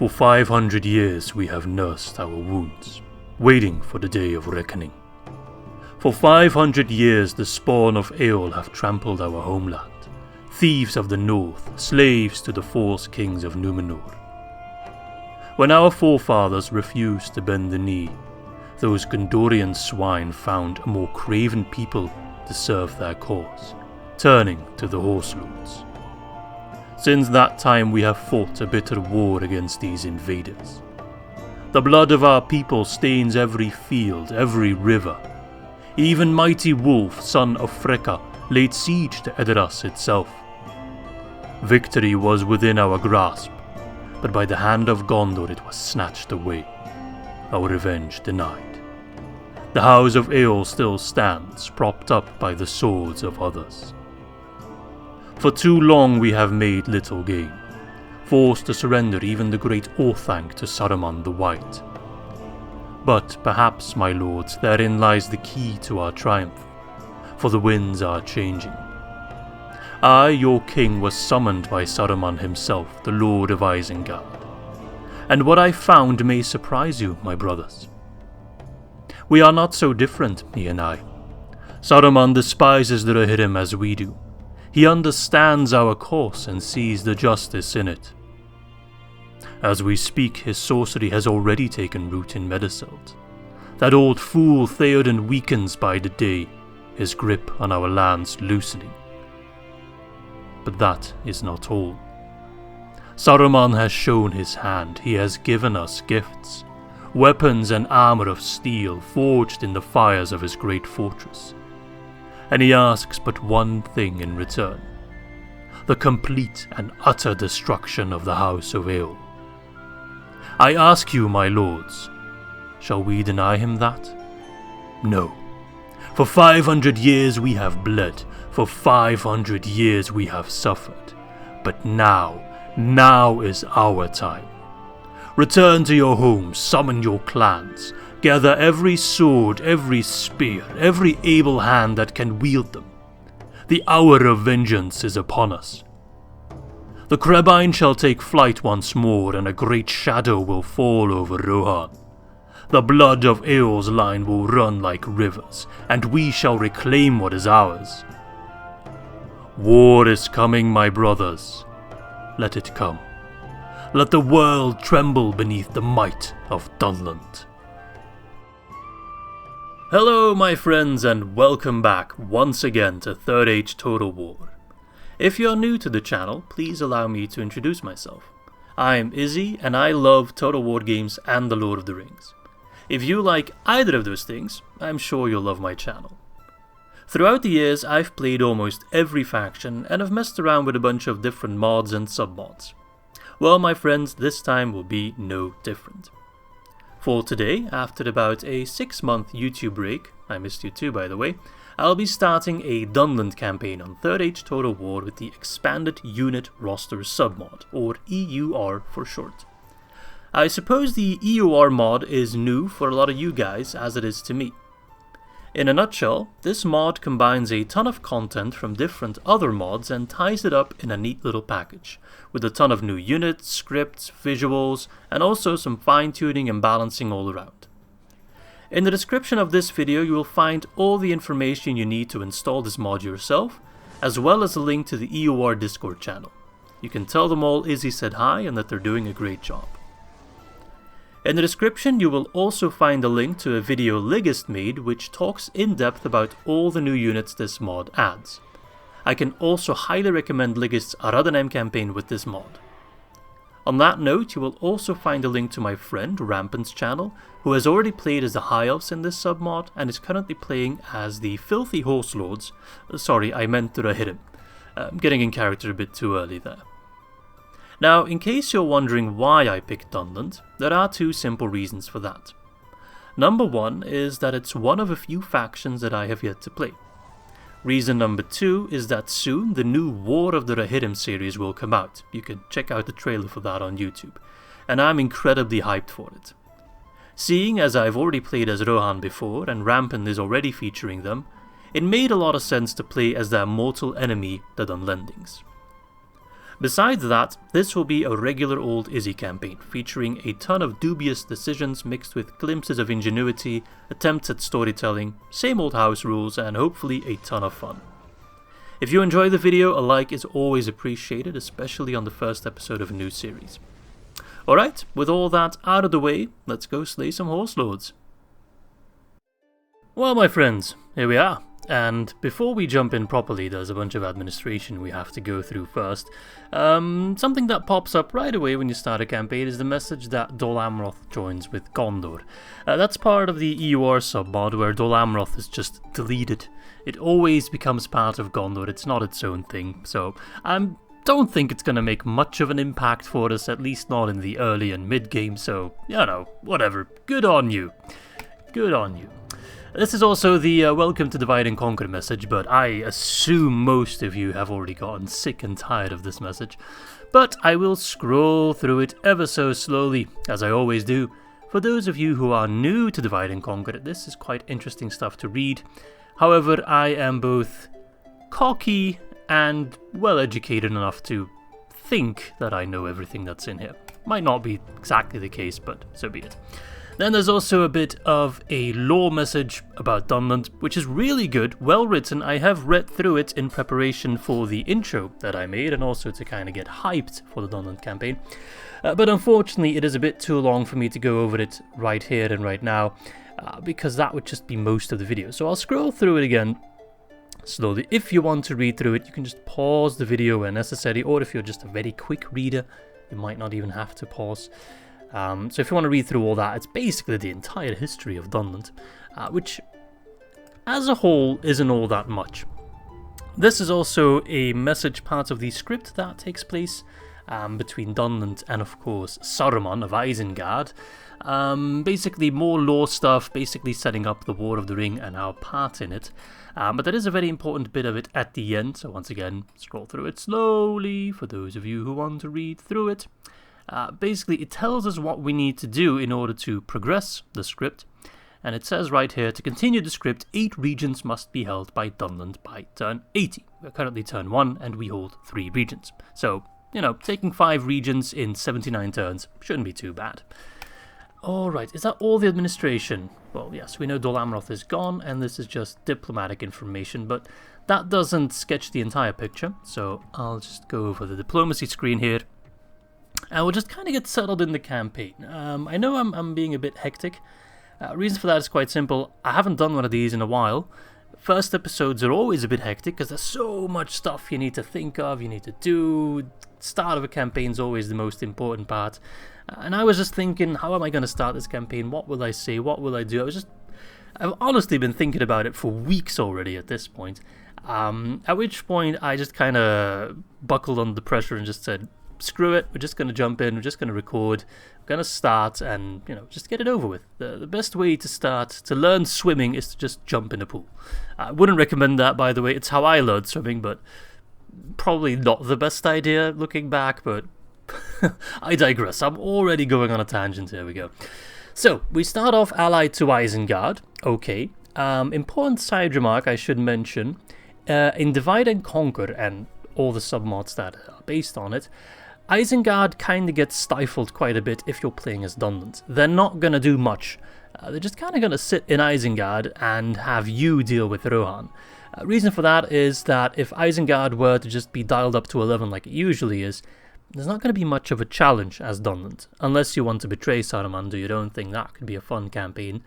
For 500 years we have nursed our wounds, waiting for the day of reckoning. For 500 years the spawn of Eol have trampled our homeland, thieves of the north, slaves to the false kings of Numenor. When our forefathers refused to bend the knee, those Gondorian swine found a more craven people to serve their cause, turning to the horselords. Since that time we have fought a bitter war against these invaders. The blood of our people stains every field, every river. Even mighty Wolf, son of Freka, laid siege to Edoras itself. Victory was within our grasp, but by the hand of Gondor it was snatched away, our revenge denied. The house of Eol still stands, propped up by the swords of others. For too long we have made little gain, forced to surrender even the great Orthanc to Saruman the White. But perhaps, my lords, therein lies the key to our triumph, for the winds are changing. I, your king, was summoned by Saruman himself, the Lord of Isengard, and what I found may surprise you, my brothers. We are not so different, he and I. Saruman despises the Rohirrim as we do. He understands our course and sees the justice in it. As we speak, his sorcery has already taken root in Medicelt. That old fool Theoden weakens by the day, his grip on our lands loosening. But that is not all. Saruman has shown his hand. He has given us gifts, weapons and armor of steel forged in the fires of his great fortress. And he asks but one thing in return: the complete and utter destruction of the House of Eol. I ask you, my lords, shall we deny him that? No. For 500 years we have bled, for 500 years we have suffered, but now is our time. Return to your homes, summon your clans, gather every sword, every spear, every able hand that can wield them. The hour of vengeance is upon us. The Crebine shall take flight once more, and a great shadow will fall over Rohan. The blood of Eol's line will run like rivers, and we shall reclaim what is ours. War is coming, my brothers. Let it come. Let the world tremble beneath the might of Dunland. Hello my friends, and welcome back once again to Third Age Total War. If you're new to the channel, please allow me to introduce myself. I am Izzy, and I love Total War games and The Lord of the Rings. If you like either of those things, I'm sure you'll love my channel. Throughout the years, I've played almost every faction and have messed around with a bunch of different mods and submods. Well, my friends, this time will be no different. For today, after about a 6-month YouTube break, I missed you too by the way, I'll be starting a Dunland campaign on Third Age Total War with the Expanded Unit Roster submod, or EUR for short. I suppose the EUR mod is new for a lot of you guys, as it is to me. In a nutshell, this mod combines a ton of content from different other mods and ties it up in a neat little package, with a ton of new units, scripts, visuals, and also some fine-tuning and balancing all around. In the description of this video you will find all the information you need to install this mod yourself, as well as a link to the EUR Discord channel. You can tell them all Izzy said hi and that they're doing a great job. In the description you will also find a link to a video Ligist made which talks in depth about all the new units this mod adds. I can also highly recommend Ligist's Aradenem campaign with this mod. On that note, you will also find a link to my friend Rampant's channel, who has already played as the High Elves in this submod and is currently playing as the Filthy Horselords. Sorry, I meant the Rohirrim. I'm getting in character a bit too early there. Now, in case you're wondering why I picked Dunland, there are two simple reasons for that. Number one is that it's one of a few factions that I have yet to play. Reason number two is that soon the new War of the Rohirrim series will come out. You can check out the trailer for that on YouTube, and I'm incredibly hyped for it. Seeing as I've already played as Rohan before and Rampant is already featuring them, it made a lot of sense to play as their mortal enemy, the Dunlendings. Besides that, this will be a regular old Izzy campaign, featuring a ton of dubious decisions mixed with glimpses of ingenuity, attempts at storytelling, same old house rules, and hopefully a ton of fun. If you enjoy the video, a like is always appreciated, especially on the first episode of a new series. Alright, with all that out of the way, let's go slay some horselords. Well, my friends, here we are. And before we jump in properly, there's a bunch of administration we have to go through first. Something that pops up right away when you start a campaign is the message that Dol Amroth joins with Gondor. That's part of the EUR submod where Dol Amroth is just deleted. It always becomes part of Gondor, it's not its own thing, so I don't think it's going to make much of an impact for us, at least not in the early and mid-game, so, you know, whatever. Good on you. Good on you. This is also the Welcome to Divide and Conquer message, but I assume most of you have already gotten sick and tired of this message. But I will scroll through it ever so slowly, as I always do. For those of you who are new to Divide and Conquer, this is quite interesting stuff to read. However, I am both cocky and well-educated enough to think that I know everything that's in here. Might not be exactly the case, but so be it. Then there's also a bit of a lore message about Dunland, which is really good, well written. I have read through it in preparation for the intro that I made and also to kind of get hyped for the Dunland campaign. But unfortunately it is a bit too long for me to go over it right here and right now, because that would just be most of the video. So I'll scroll through it again slowly. If you want to read through it, you can just pause the video where necessary, or if you're just a very quick reader, you might not even have to pause. So if you want to read through all that, it's basically the entire history of Dunland, which as a whole isn't all that much. This is also a message part of the script that takes place between Dunland and of course Saruman of Isengard. Basically more lore stuff, basically setting up the War of the Ring and our part in it. But there is a very important bit of it at the end, so once again, scroll through it slowly for those of you who want to read through it. Basically, it tells us what we need to do in order to progress the script, and it says right here, to continue the script, 8 regions must be held by Dunland by turn 80. We're currently turn 1, and we hold 3 regions. So, you know, taking 5 regions in 79 turns shouldn't be too bad. Alright, is that all the administration? Well, yes, we know Dol Amroth is gone, and this is just diplomatic information, but that doesn't sketch the entire picture, so I'll just go over the diplomacy screen here. And we'll just kind of get settled in the campaign. I know I'm being a bit hectic. Reason for that is quite simple. I haven't done one of these in a while. First episodes are always a bit hectic because there's so much stuff you need to think of, you need to do. Start of a campaign is always the most important part. And I was just thinking, how am I going to start this campaign? What will I say? What will I do? I've honestly been thinking about it for weeks already at this point. At which point I just kind of buckled under the pressure and just said, screw it, we're just going to jump in, we're just going to record, we're going to start and, you know, just get it over with. The best way to start, to learn swimming, is to just jump in a pool. I wouldn't recommend that, by the way. It's how I learned swimming, but probably not the best idea looking back, but I digress. I'm already going on a tangent, here we go. So, we start off allied to Isengard, okay. Important side remark I should mention, in Divide and Conquer and all the submods that are based on it, Isengard kind of gets stifled quite a bit if you're playing as Dunland. They're not going to do much. They're just kind of going to sit in Isengard and have you deal with Rohan. Reason for that is that if Isengard were to just be dialed up to 11 like it usually is, there's not going to be much of a challenge as Dunland. Unless you want to betray Saruman, do your own thing, that could be a fun campaign.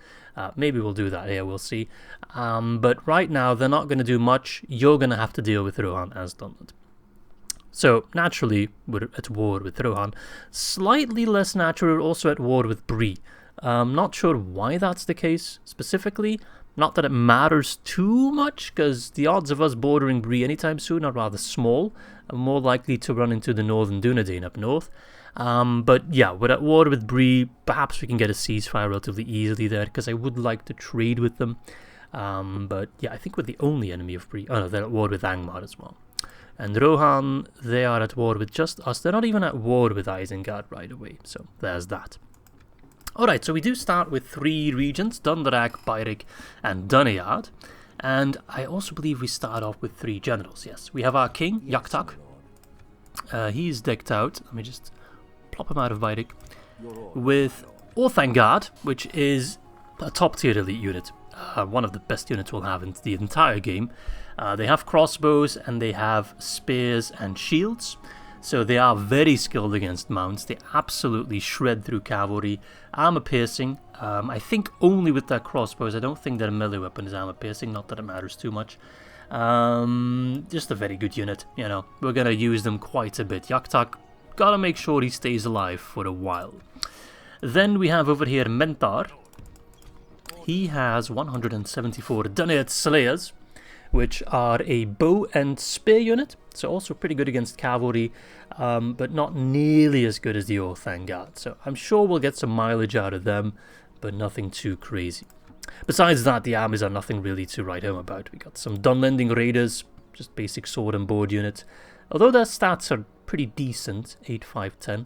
Maybe we'll do that here, we'll see. But right now, they're not going to do much. You're going to have to deal with Rohan as Dunland. So, naturally, we're at war with Rohan. Slightly less natural, also at war with Bree. Not sure why that's the case, specifically. Not that it matters too much, because the odds of us bordering Bree anytime soon are rather small. I'm more likely to run into the northern Duneard up north. But yeah, we're at war with Bree. Perhaps we can get a ceasefire relatively easily there, because I would like to trade with them. But yeah, I think we're the only enemy of Bree. Oh no, they're at war with Angmar as well. And Rohan, they are at war with just us. They're not even at war with Isengard right away. So there's that. Alright, so we do start with 3 regions, Dundarak, Bairik, and Duneard. And I also believe we start off with 3 generals, yes. We have our king, Yaktak. He's decked out. Let me just plop him out of Vidic. With Orthangard, which is a top tier elite unit. One of the best units we'll have in the entire game. They have crossbows and they have spears and shields. So they are very skilled against mounts. They absolutely shred through cavalry. Armor piercing, I think only with their crossbows. I don't think their melee weapon is armor piercing, not that it matters too much. Just a very good unit, you know. We're gonna use them quite a bit. Yaktak, gotta make sure he stays alive for a while. Then we have over here Mentar. He has 174 Duneard Slayers, which are a bow and spear unit, so also pretty good against cavalry, but not nearly as good as the Orthangard. So I'm sure we'll get some mileage out of them, but nothing too crazy. Besides that, the armies are nothing really to write home about. We got some Dunlanding Raiders, just basic sword and board unit, although their stats are pretty decent, 8, 5, 10.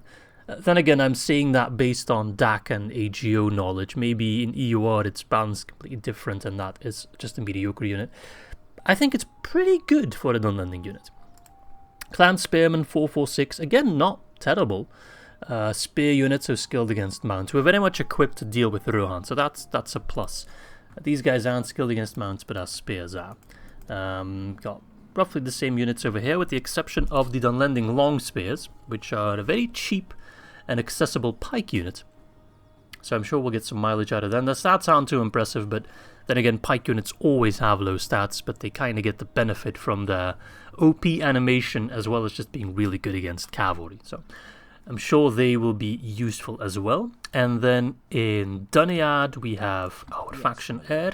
Then again, I'm saying that based on DAC and AGO knowledge. Maybe in EUR it's balanced completely different and that is just a mediocre unit. I think it's pretty good for a Dunlanding unit. Clan Spearman 446, again not terrible. Spear units so skilled against mounts. We're very much equipped to deal with Rohan, so that's a plus. These guys aren't skilled against mounts, but our spears are. Got roughly the same units over here, with the exception of the Dunlanding Long Spears, which are a very cheap and accessible pike unit. So I'm sure we'll get some mileage out of them. The stats aren't too impressive, but then again, pike units always have low stats, but they kind of get the benefit from the OP animation as well as just being really good against cavalry. So I'm sure they will be useful as well. And then in Duneard, we have our faction heir,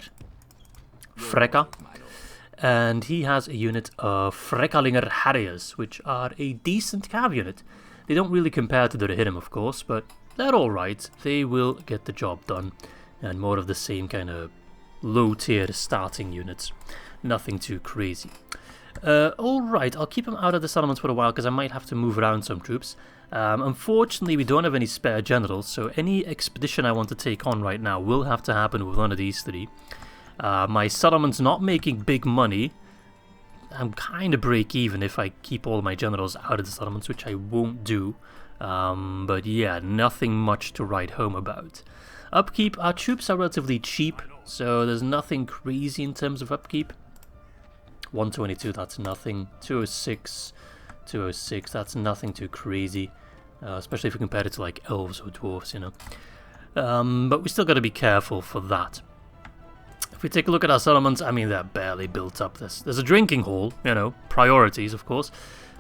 Freka. And he has a unit of Frekalinger Harriers, which are a decent cav unit. They don't really compare to the Rohirrim, of course, but they're alright. They will get the job done. And more of the same kind of low-tier starting units. Nothing too crazy. Alright, I'll keep them out of the settlements for a while because I might have to move around some troops. Unfortunately, we don't have any spare generals, so any expedition I want to take on right now will have to happen with one of these three. My settlement's not making big money. I'm kind of break even if I keep all my generals out of the settlements, which I won't do. But yeah, nothing much to write home about. Upkeep, our troops are relatively cheap, so there's nothing crazy in terms of upkeep. 122, that's nothing. 206, 206, that's nothing too crazy. Especially if you compare it to like elves or dwarves, you know. But we still got to be careful for that. If we take a look at our settlements, I mean, they're barely built up. There's a drinking hall, you know, priorities, of course.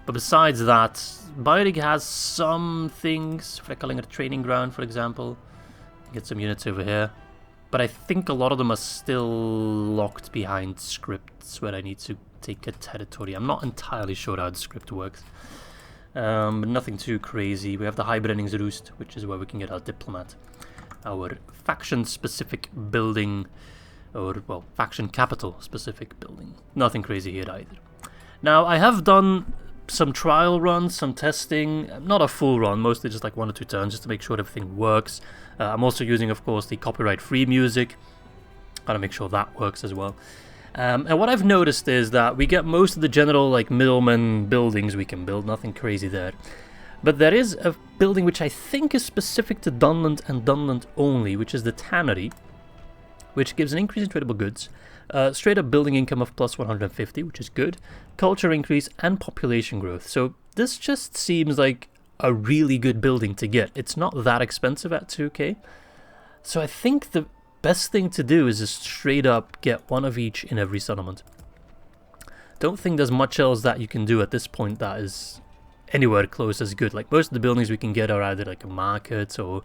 But besides that, Biodig has some things. Frekalinger Training Ground, for example. Get some units over here. But I think a lot of them are still locked behind scripts where I need to take a territory. I'm not entirely sure how the script works. But nothing too crazy. We have the Hybriding's Roost, which is where we can get our diplomat. Our faction-specific building... or, well, faction capital specific building. Nothing crazy here either. Now, I have done some trial runs, some testing, not a full run, mostly just like 1 or 2 turns, just to make sure everything works. I'm also using, of course, the copyright-free music. Gotta make sure that works as well. And what I've noticed is that we get most of the general, like, middleman buildings we can build, nothing crazy there. But there is a building which I think is specific to Dunland and Dunland only, which is the Tannery, which gives an increase in tradable goods, straight up building income of plus 150, which is good, culture increase, and population growth. So this just seems like a really good building to get. It's not that expensive at 2k. So I think the best thing to do is just straight up get one of each in every settlement. Don't think there's much else that you can do at this point that is anywhere close as good. Like, most of the buildings we can get are either like a market or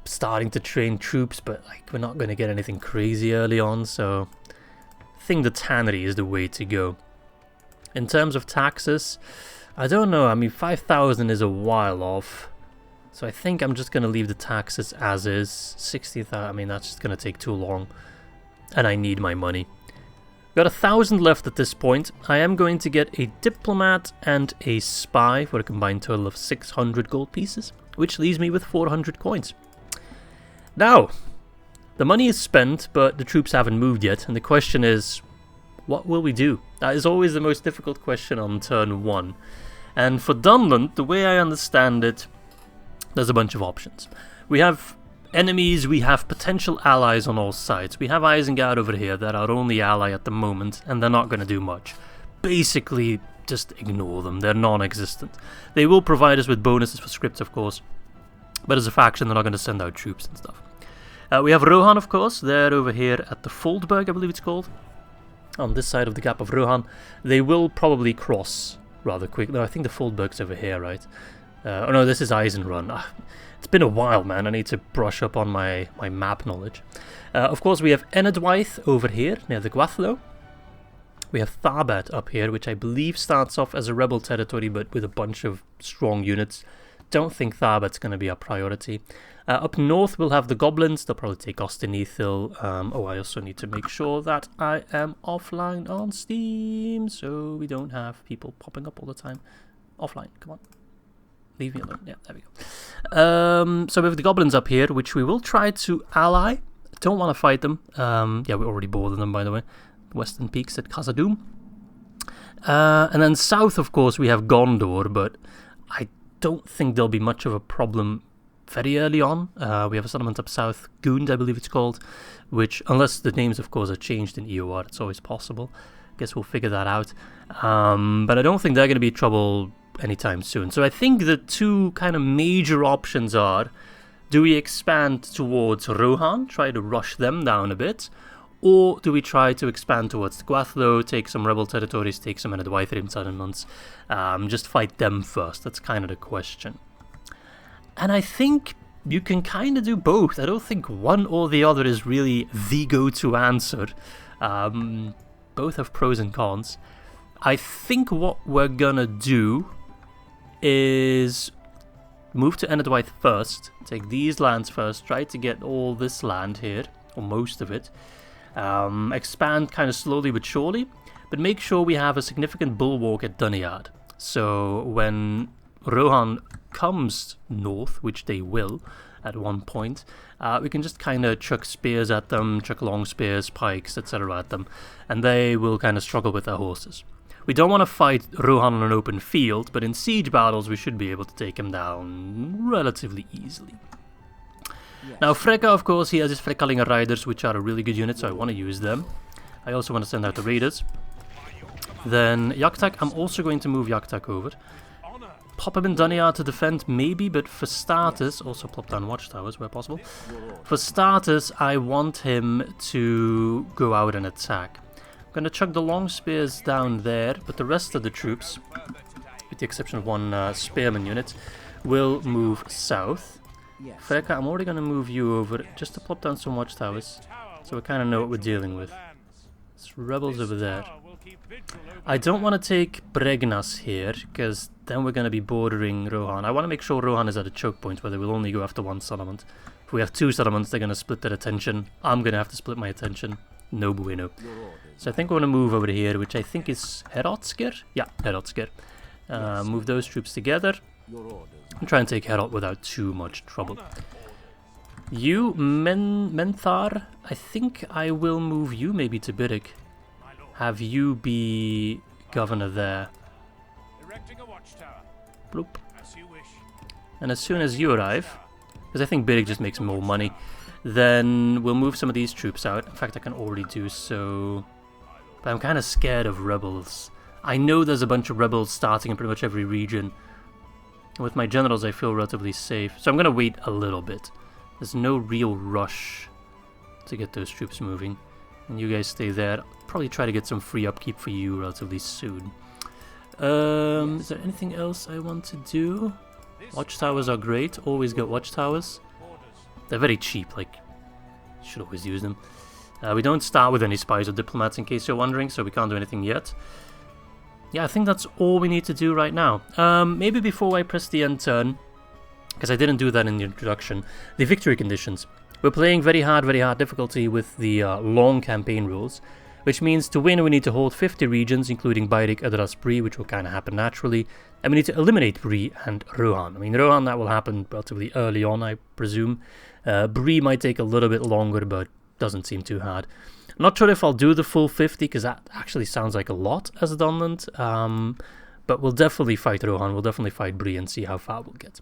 starting to train troops, but like, we're not going to get anything crazy early on, so I think the Tannery is the way to go. In terms of taxes, I don't know. I mean, 5,000 is a while off, so I think I'm just going to leave the taxes as is. 60,000, I mean, that's just going to take too long, and I need my money. Got 1,000 left at this point. I am going to get a diplomat and a spy for a combined total of 600 gold pieces, which leaves me with 400 coins. Now, the money is spent, but the troops haven't moved yet, and the question is, what will we do? That is always the most difficult question on turn 1. And for Dunland, the way I understand it, there's a bunch of options. We have enemies, we have potential allies on all sides. We have Isengard over here that are our only ally at the moment, and they're not going to do much. Basically, just ignore them. They're non-existent. They will provide us with bonuses for scripts, of course, but as a faction, they're not going to send out troops and stuff. We have Rohan, of course. They're over here at the Foldberg, I believe it's called, on this side of the Gap of Rohan. They will probably cross rather quick. No, I think the Foldberg's over here, right? Oh no, this is Eisenrun. It's been a while, man. I need to brush up on my map knowledge. Of course, we have Enedwaith over here, near the Gwathlo. We have Tharbat up here, which I believe starts off as a rebel territory, but with a bunch of strong units. Don't think Tharbat's going to be our priority. Up north, we'll have the Goblins. They'll probably take Ostenethil. I also need to make sure that I am offline on Steam, so we don't have people popping up all the time. Offline, come on. Leave me alone. Yeah, there we go. So we have the Goblins up here, which we will try to ally. Don't want to fight them. Yeah, we already boarded them, by the way. Western Peaks at Khazad-dûm. And then south, of course, we have Gondor, but I don't think there'll be much of a problem very early on. We have a settlement up south, Gund, I believe it's called, which, unless the names, of course, are changed in EUR, it's always possible. Guess we'll figure that out. But I don't think they're going to be trouble anytime soon. So I think the two kind of major options are, do we expand towards Rohan, try to rush them down a bit, or do we try to expand towards the Gwathlo, take some rebel territories, take some Enedwaithrim settlements, just fight them first? That's kind of the question. And I think you can kind of do both. I don't think one or the other is really the go-to answer. Both have pros and cons. I think what we're gonna do is move to Enedwaith first, take these lands first, try to get all this land here, or most of it, expand kind of slowly but surely, but make sure we have a significant bulwark at Duneard. So when Rohan comes north, which they will at one point, we can just kind of chuck spears at them, chuck long spears, pikes, etc. at them, and they will kind of struggle with their horses. We don't want to fight Rohan on an open field, but in siege battles we should be able to take him down relatively easily. Yes. Now Freka, of course, he has his Frekalinga Riders, which are a really good unit, so I want to use them. I also want to send out the Raiders. Then Yaktak, I'm also going to move Yaktak over. Pop him in Duneard to defend, maybe, but for starters, also plop down watchtowers where possible. For starters, I want him to go out and attack. I'm going to chuck the long spears down there, but the rest of the troops, with the exception of one spearman unit, will move south. Freka, I'm already going to move you over just to plop down some watchtowers, so we kind of know what we're dealing with. There's rebels over there. I don't want to take Bregnas here, because then we're going to be bordering Rohan. I want to make sure Rohan is at a choke point where they will only go after one settlement. If we have two settlements, they're going to split their attention. I'm going to have to split my attention. No bueno. So I think we're going to move over here, which I think is Herotsker? Yeah, Herotsker. Move those troops together. And try and take Heorot without too much trouble. You, Menthar, I think I will move you maybe to Birik. Have you be governor there. Bloop. And as soon as you arrive, because I think Birik just makes more money, then we'll move some of these troops out. In fact, I can already do so. But I'm kind of scared of rebels. I know there's a bunch of rebels starting in pretty much every region. With my generals, I feel relatively safe. So I'm going to wait a little bit. There's no real rush to get those troops moving. And you guys stay there. I'll probably try to get some free upkeep for you relatively soon. Is there anything else I want to do? Watchtowers are great. Always get watchtowers. They're very cheap. Like, should always use them. We don't start with any spies or diplomats, in case you're wondering, so we can't do anything yet. Yeah, I think that's all we need to do right now. Maybe before I press the end turn, because I didn't do that in the introduction, the victory conditions. We're playing very hard difficulty with the long campaign rules, which means to win we need to hold 50 regions, including Bairik, Adras, Bree, which will kind of happen naturally, and we need to eliminate Bree and Rohan. I mean, Rohan, that will happen relatively early on, I presume. Bree might take a little bit longer, but doesn't seem too hard. I'm not sure if I'll do the full 50, because that actually sounds like a lot as a Dunland. But we'll definitely fight Rohan, we'll definitely fight Bree and see how far we'll get.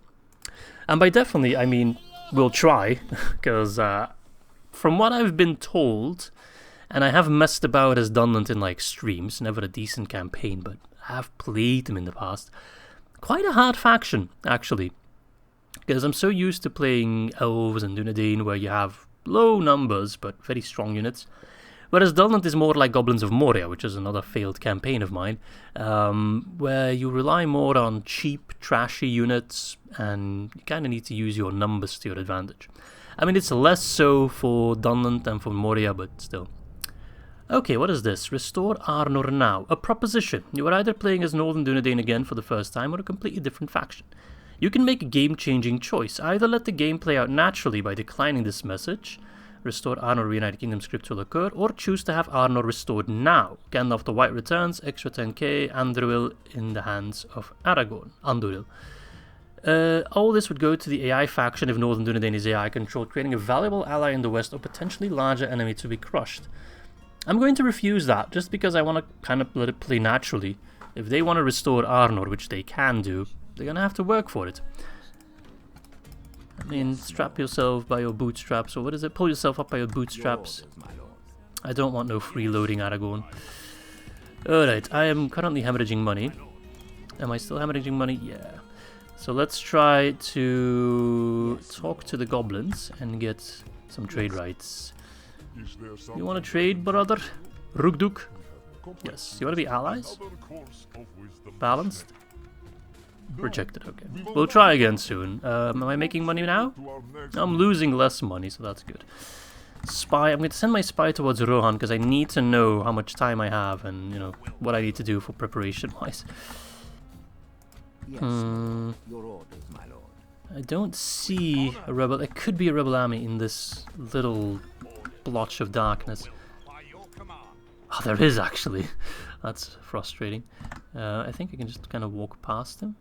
And by definitely, I mean, we'll try, because from what I've been told, and I have messed about as Dunland in like streams, never a decent campaign, but I have played them in the past. Quite a hard faction, actually. Because I'm so used to playing elves and Dunedain, where you have low numbers, but very strong units. Whereas Dunland is more like Goblins of Moria, which is another failed campaign of mine, where you rely more on cheap, trashy units, and you kind of need to use your numbers to your advantage. I mean, it's less so for Dunland than for Moria, but still. Okay, what is this? Restore Arnor now. A proposition. You are either playing as Northern Dunedain again for the first time, or a completely different faction. You can make a game-changing choice. Either let the game play out naturally by declining this message, restore Arnor Reunited Kingdom script will occur, or choose to have Arnor restored now. Gandalf the White returns, extra 10k, Anduril in the hands of Aragorn. Anduril. All this would go to the AI faction if Northern Dunedain is AI controlled, creating a valuable ally in the west or potentially larger enemy to be crushed. I'm going to refuse that, just because I want to kind of let it play naturally. If they want to restore Arnor, which they can do, they're going to have to work for it. I mean, strap yourself by your bootstraps, or what is it? Pull yourself up by your bootstraps. I don't want no freeloading Aragorn. Alright, I am currently hemorrhaging money. Am I still hemorrhaging money? Yeah. So let's try to talk to the goblins and get some trade rights. You want to trade, brother? Rugduk? Yes. You want to be allies? Balanced? Rejected, okay. We'll try again soon. Am I making money now? I'm losing less money, so that's good. Spy. I'm going to send my spy towards Rohan because I need to know how much time I have and, you know, what I need to do for preparation-wise. Yes, your orders, my lord. I don't see a rebel. There could be a rebel army in this little blotch of darkness. Oh, there is actually. That's frustrating. I think I can just kind of walk past him.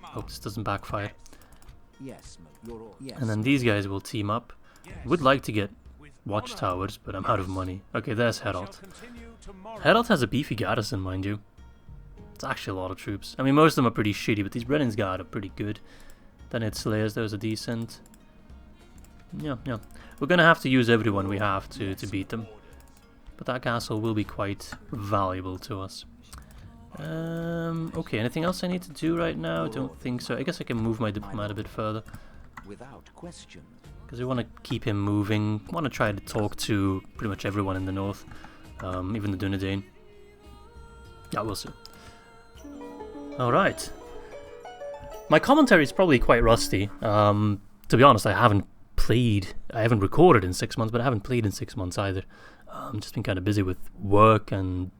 Hope this doesn't backfire. Yes, and then these guys will team up. Would like to get watchtowers, but I'm out of money. Okay, there's Heorot. Heorot has a beefy garrison, mind you. It's actually a lot of troops. I mean, most of them are pretty shitty, but these Brennan's Guard are pretty good. Then it's Slayers, those are decent. Yeah. We're gonna have to use everyone we have to beat them. But that castle will be quite valuable to us. Okay, anything else I need to do right now? I don't think so. I guess I can move my diplomat a bit further. Without question. Because we want to keep him moving. We want to try to talk to pretty much everyone in the north. Even the Dunedain. Yeah, we'll see. Alright. My commentary is probably quite rusty. To be honest, I haven't recorded in 6 months, but I haven't played in 6 months either. Just been kind of busy with work and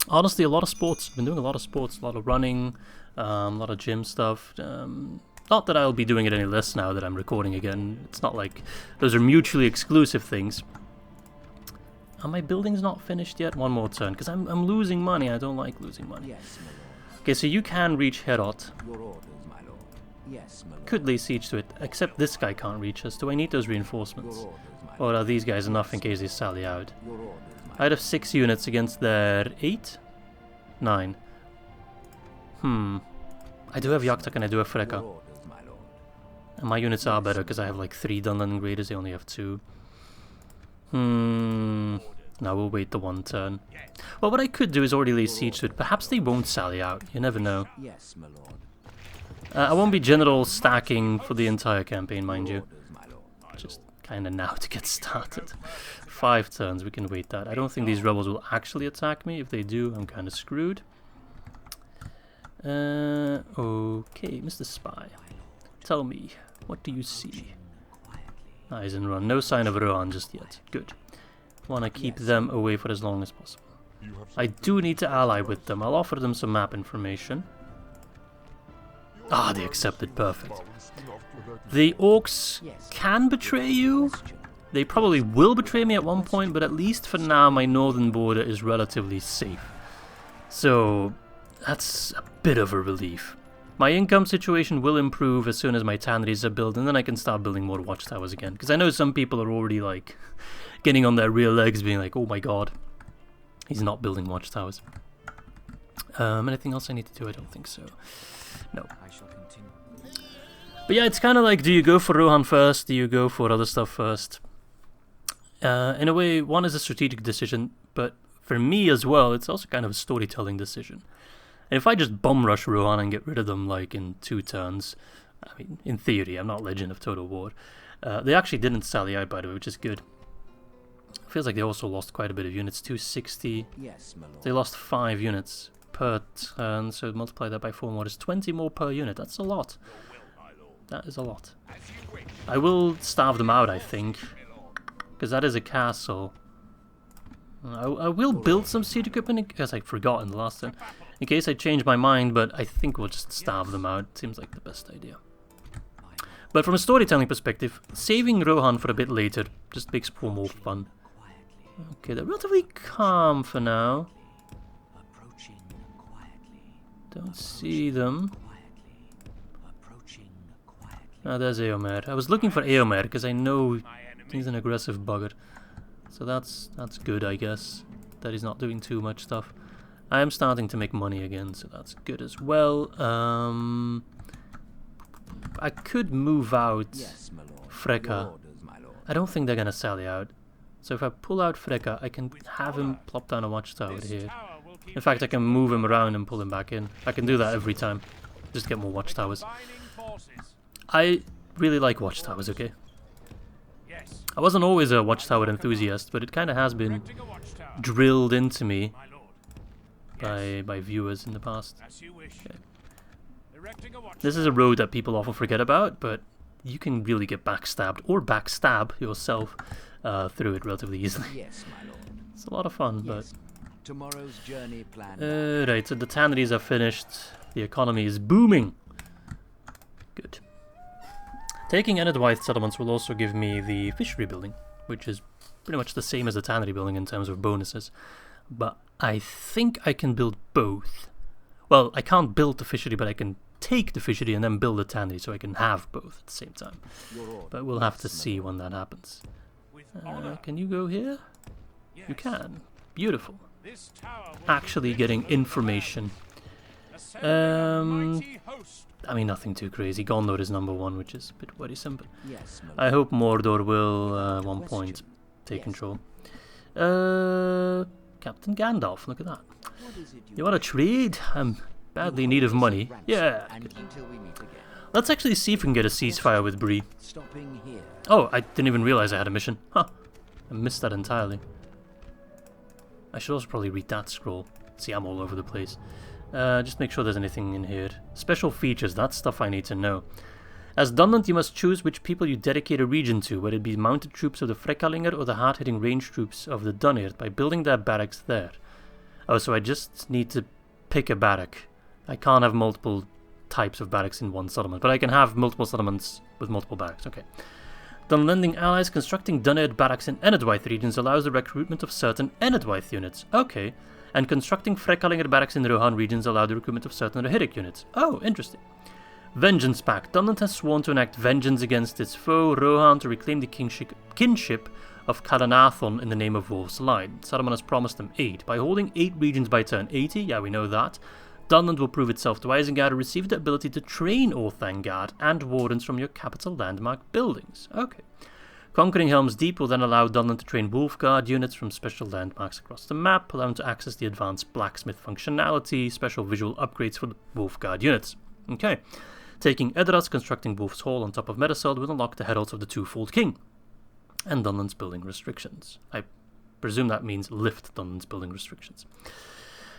honestly a lot of sports. Been doing a lot of sports, a lot of running, a lot of gym stuff. Not that I'll be doing it any less now that I'm recording again. It's not like those are mutually exclusive things. Are my buildings not finished yet? One more turn, because I'm losing money. I don't like losing money. Yes, okay, so you can reach Heorot. Your orders, my lord. Yes, my lord. Could lay siege to it, except this guy can't reach us. Do I need those reinforcements? Your orders, my lord. Or are these guys enough in case they sally out? Your orders, my I'd have 6 units against their 8? 9. I do have Yaktak and I do have Freka. And my units are better because I have like 3 Dunland Graders, they only have 2. Now we'll wait the one turn. Well, what I could do is already lay siege to it. Perhaps they won't sally out. You never know. Yes, my lord. I won't be general stacking for the entire campaign, mind you. Just kind of now to get started. 5 turns, we can wait that. I don't think these rebels will actually attack me. If they do, I'm kind of screwed. Okay, Mr. Spy. Tell me, what do you see? Eyes and run. No sign of Rohan just yet. Good. Want to keep them away for as long as possible. I do need to ally with them. I'll offer them some map information. Ah, they accepted. Perfect. The orcs can betray you. They probably will betray me at one point, but at least for now my northern border is relatively safe. So that's a bit of a relief. My income situation will improve as soon as my tanneries are built, and then I can start building more watchtowers again. Because I know some people are already like getting on their rear legs being like, oh my god, he's not building watchtowers. Anything else I need to do? I don't think so. No. But yeah, it's kind of like, do you go for Rohan first? Do you go for other stuff first? In a way, one is a strategic decision, but for me as well, it's also kind of a storytelling decision. And if I just bum rush Rohan and get rid of them like in 2 turns, I mean, in theory, I'm not Legend of Total War. They actually didn't sally out, by the way, which is good. Feels like they also lost quite a bit of units, 260. Yes, my lord. They lost 5 units per turn, so multiply that by 4 more. It's 20 more per unit. That's a lot. That is a lot. I will starve them out, I think, because that is a castle. I will build some siege equipment, because I forgot in the last turn, in case I change my mind, but I think we'll just starve them out. Seems like the best idea. But from a storytelling perspective, saving Rohan for a bit later just makes for more fun. Okay, they're relatively calm for now. Don't see them. Oh, there's Eomer. I was looking for Eomer because I know he's an aggressive bugger. So that's good, I guess, that he's not doing too much stuff. I am starting to make money again, so that's good as well. I could move out Freka. I don't think they're gonna sally out. So if I pull out Freka, I can have him plop down a watchtower here. In fact, I can move him around and pull him back in. I can do that every time. Just get more watchtowers. I really like watchtowers, okay? I wasn't always a watchtower enthusiast, but it kind of has been drilled into me by viewers in the past. Okay. This is a road that people often forget about, but you can really get backstabbed or backstab yourself through it relatively easily. It's a lot of fun, but... right, so the tanneries are finished. The economy is booming. Good. Taking Enedwythe settlements will also give me the fishery building, which is pretty much the same as the tannery building in terms of bonuses. But I think I can build both. Well, I can't build the fishery, but I can take the fishery and then build the tannery, so I can have both at the same time. But we'll have to see when that happens. Can you go here? You can. Beautiful. Actually getting information. I mean, nothing too crazy. Gondor is #1, which is a bit worrisome, but I hope Mordor will, at one point, take control. Captain Gandalf, look at that. You want to trade? I'm badly in need of money. Yeah. Let's actually see if we can get a ceasefire with Bree. Oh, I didn't even realize I had a mission. Huh. I missed that entirely. I should also probably read that scroll. See, I'm all over the place. Just make sure there's anything in here. Special features, that's stuff I need to know. As Dunland, you must choose which people you dedicate a region to, whether it be mounted troops of the Frekkalinger or the hard-hitting range troops of the Duneard, by building their barracks there. Oh, so I just need to pick a barrack. I can't have multiple types of barracks in one settlement, but I can have multiple settlements with multiple barracks. Okay. Dunlanding allies constructing Duneard barracks in Enedwythe regions allows the recruitment of certain Enedwythe units. Okay. And constructing Frekkalinger barracks in Rohan regions allow the recruitment of certain Rohirric units. Oh, interesting. Vengeance Pact. Dunland has sworn to enact vengeance against its foe, Rohan, to reclaim the kinship of Caerleon in the name of Wolf's Line. Saruman has promised them aid. By holding 8 regions by turn 80, yeah, we know that, Dunland will prove itself to Isengard and receive the ability to train Orthangar and Wardens from your capital landmark buildings. Okay. Conquering Helm's Deep will then allow Dunland to train Wolfguard units from special landmarks across the map, allowing to access the advanced blacksmith functionality, special visual upgrades for the Wolfguard units. Okay. Taking Edoras, constructing Wolf's Hall on top of Meduseld will unlock the Heralds of the Twofold King. And Dunland's building restrictions. I presume that means lift Dunland's building restrictions.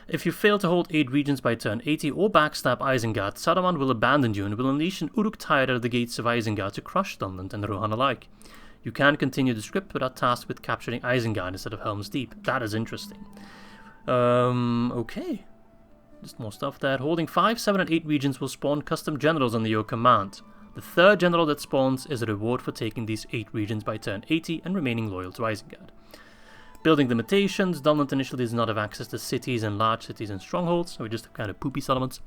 If you fail to hold 8 regions by turn 80 or backstab Isengard, Saruman will abandon you and will unleash an Uruk-Tyre at the gates of Isengard to crush Dunland and Rohan alike. You can continue the script, but are tasked with capturing Isengard instead of Helm's Deep. That is interesting. Okay. Just more stuff there. Holding 5, 7, and 8 regions will spawn custom generals under your command. The 3rd general that spawns is a reward for taking these 8 regions by turn 80 and remaining loyal to Isengard. Building limitations. Dunland initially does not have access to cities and large cities and strongholds, so we just have kind of poopy settlements.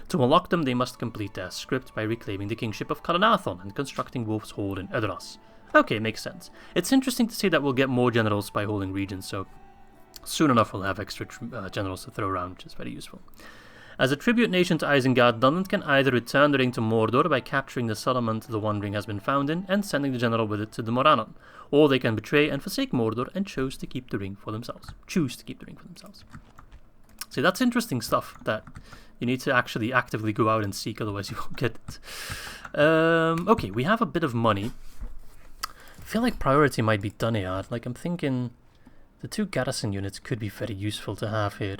To unlock them, they must complete their script by reclaiming the kingship of Caerleon and constructing Wolf's Hall in Edoras. Okay, makes sense. It's interesting to see that we'll get more generals by holding regions, so Soon enough we'll have extra generals to throw around, which is very useful. As a tribute nation to Isengard, Dunland can either return the ring to Mordor by capturing the settlement the One Ring has been found in and sending the general with it to the Morannon, or they can betray and forsake Mordor and choose to keep the ring for themselves. See, that's interesting stuff that you need to actually actively go out and seek, otherwise you won't get it. Okay, we have a bit of money. I feel like priority might be Duneard. Like, I'm thinking the 2 garrison units could be very useful to have here.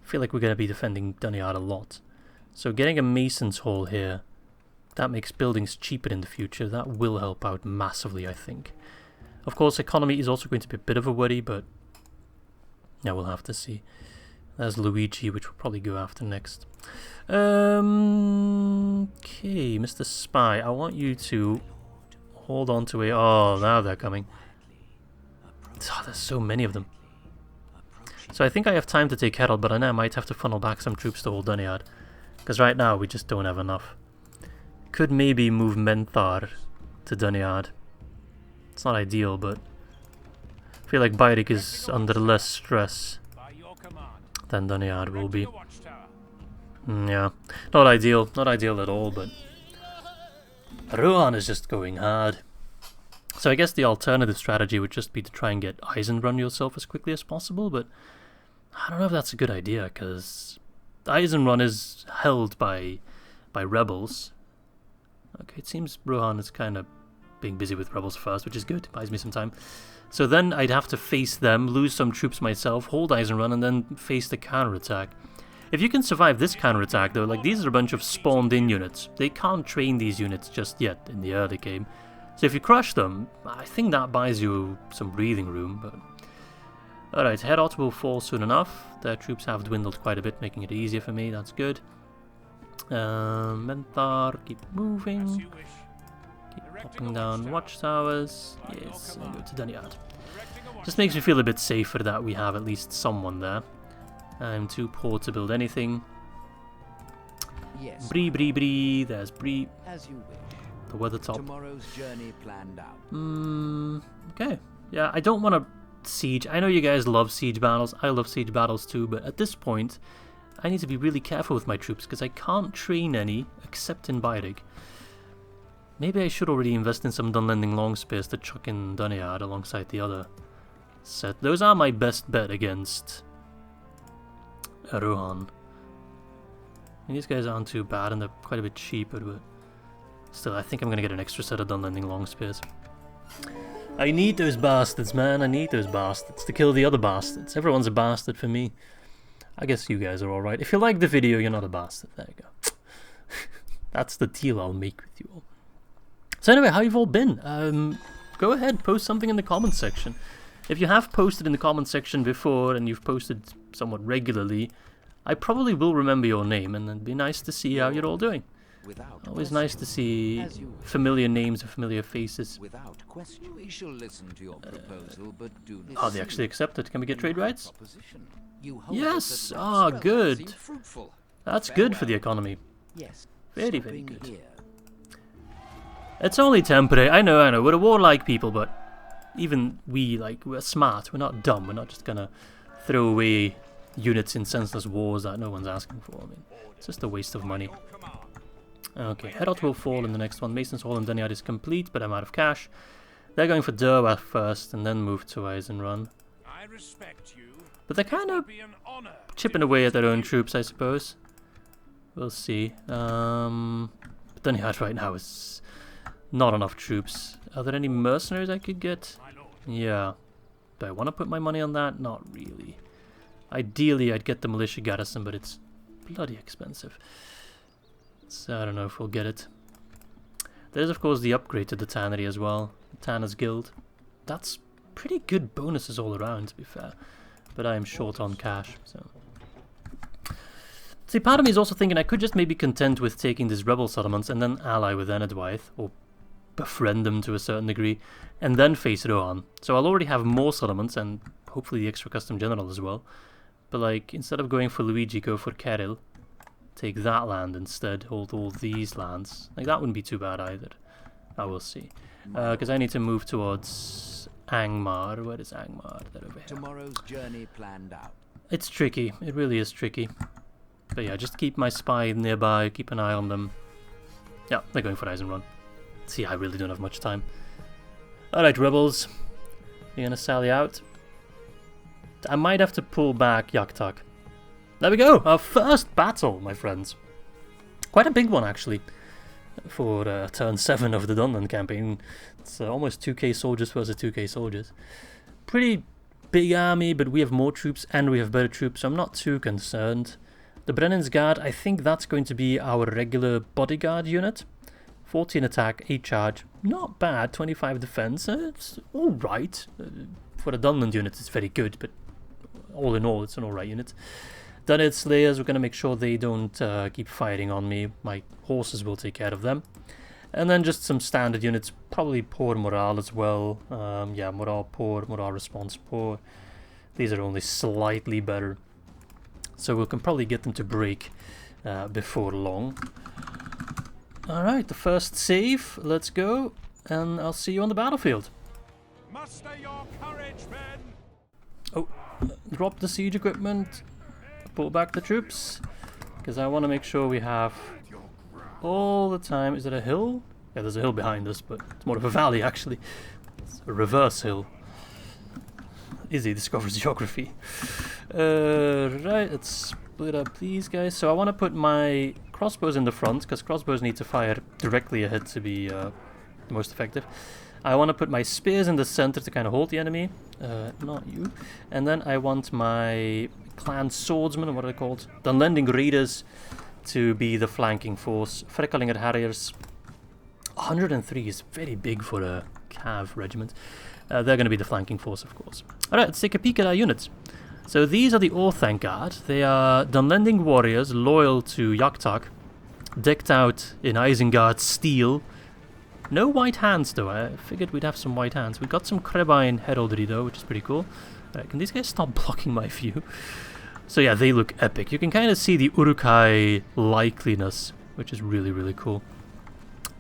I feel like we're going to be defending Duneard a lot. So getting a Mason's Hall here, that makes buildings cheaper in the future. That will help out massively, I think. Of course, economy is also going to be a bit of a worry, but yeah, we'll have to see. There's Luigi, which we'll probably go after next. Okay, Mr. Spy, I want you to hold on to a... Oh, now they're coming. Oh, there's so many of them. So I think I have time to take Heorot, but I know I might have to funnel back some troops to hold Duneard. Because right now we just don't have enough. Could maybe move Menthar to Duneard. It's not ideal, but I feel like Bairik is under less stress than Duneard will be. Yeah, not ideal at all, but Rohan is just going hard. So I guess the alternative strategy would just be to try and get Eisenrun yourself as quickly as possible, but I don't know if that's a good idea, because Eisenrun is held by rebels. Okay, it seems Rohan is kind of being busy with rebels first, which is good, buys me some time. So then I'd have to face them, lose some troops myself, hold Eisenrun, and then face the counterattack. If you can survive this counterattack though, like these are a bunch of spawned in units. They can't train these units just yet in the early game. So if you crush them, I think that buys you some breathing room, but... Alright, Heorot will fall soon enough. Their troops have dwindled quite a bit, making it easier for me, that's good. Menthar, keep moving. Keep popping down watchtowers. Yes, and go to Duneard. Just makes me feel a bit safer that we have at least someone there. I'm too poor to build anything. Yes. Bree, there's Bree. As you wish. The Weathertop. Tomorrow's journey planned out. Okay. Yeah, I don't want to siege. I know you guys love siege battles. I love siege battles too, but at this point, I need to be really careful with my troops because I can't train any except in Bairik. Maybe I should already invest in some Dunlanding Longspears to chuck in Duneard alongside the other set. Those are my best bet against Rohan. And these guys aren't too bad and they're quite a bit cheaper, but still, I think I'm going to get an extra set of Dunlanding Longspears. I need those bastards, man. I need those bastards to kill the other bastards. Everyone's a bastard for me. I guess you guys are alright. If you like the video, you're not a bastard. There you go. That's the deal I'll make with you all. So anyway, how you've all been? Go ahead, post something in the comments section. If you have posted in the comments section before and you've posted somewhat regularly, I probably will remember your name, and it'd be nice to see how you're all doing. Always nice to see familiar names and familiar faces. Without question, we shall listen to your proposal, but do not. Oh, they actually accepted. Can we get trade rights? Yes. Ah, Ah, good. That's good for the economy. Yes. Very, very good. It's only temporary. I know. We're a warlike people, but even we, like, we're smart. We're not dumb. We're not just gonna throw away units in senseless wars that no one's asking for. I mean, it's just a waste of money. Okay, Heorot will fall in the next one. Mason's Hall and Duneard is complete, but I'm out of cash. They're going for Durwa first, and then move to Eisenrun. But they're kind of chipping away at their own troops, I suppose. We'll see. Duneard right now is not enough troops. Are there any mercenaries I could get? Yeah. Do I want to put my money on that? Not really. Ideally, I'd get the militia garrison, but it's bloody expensive. So I don't know if we'll get it. There's of course the upgrade to the tannery as well. Tanner's Guild. That's pretty good bonuses all around, to be fair. But I am short on cash, so... See, part of me is also thinking I could just maybe content with taking these rebel settlements and then ally with Enedwythe, or befriend them to a certain degree, and then face Rohan. So I'll already have more settlements, and hopefully the extra custom general as well. But like, instead of going for Luigi, go for Keril. Take that land instead, hold all these lands. Like, that wouldn't be too bad either. I will see. Because I need to move towards Angmar. Where is Angmar? They're over here. Tomorrow's journey planned out. It's tricky. It really is tricky. But yeah, just keep my spy nearby. Keep an eye on them. Yeah, they're going for Eisenrun. See, I really don't have much time. Alright, rebels. You're gonna sally out. I might have to pull back Yaktak. There we go! Our first battle, my friends. Quite a big one, actually. For turn 7 of the Dunland campaign. It's almost 2k soldiers versus 2k soldiers. Pretty big army, but we have more troops and we have better troops, so I'm not too concerned. The Brennan's Guard, I think that's going to be our regular bodyguard unit. 14 attack, 8 charge. Not bad, 25 defense. It's alright. For a Dunland unit, it's very good, but all in all, it's an alright unit. Duneard Slayers, we're going to make sure they don't keep firing on me. My horses will take care of them. And then just some standard units, probably poor morale as well. Yeah, morale poor, morale response poor. These are only slightly better. So we can probably get them to break before long. Alright, the first save. Let's go. And I'll see you on the battlefield. Muster your courage, men! Oh, drop the siege equipment. Pull back the troops. Because I want to make sure we have all the time. Is it a hill? Yeah, there's a hill behind us, but it's more of a valley actually. It's a reverse hill. Izzy discovers geography. Right, let's split up these guys. So I want to put my crossbows in the front, because crossbows need to fire directly ahead to be the most effective. I want to put my spears in the center to kind of hold the enemy. Not you. And then I want my clan swordsmen, what are they called? Dunlanding raiders to be the flanking force. Frecklinger Harriers. 103 is very big for a cav regiment. They're going to be the flanking force, of course. Alright, let's take a peek at our units. So these are the Orthanc Guard. They are Dunlanding warriors loyal to Yaktak, decked out in Isengard steel. No white hands though. I figured we'd have some white hands. We got some Krebine heraldry though, which is pretty cool. Can these guys stop blocking my view? So yeah, they look epic. You can kind of see the Uruk-hai likeliness, which is really, really cool.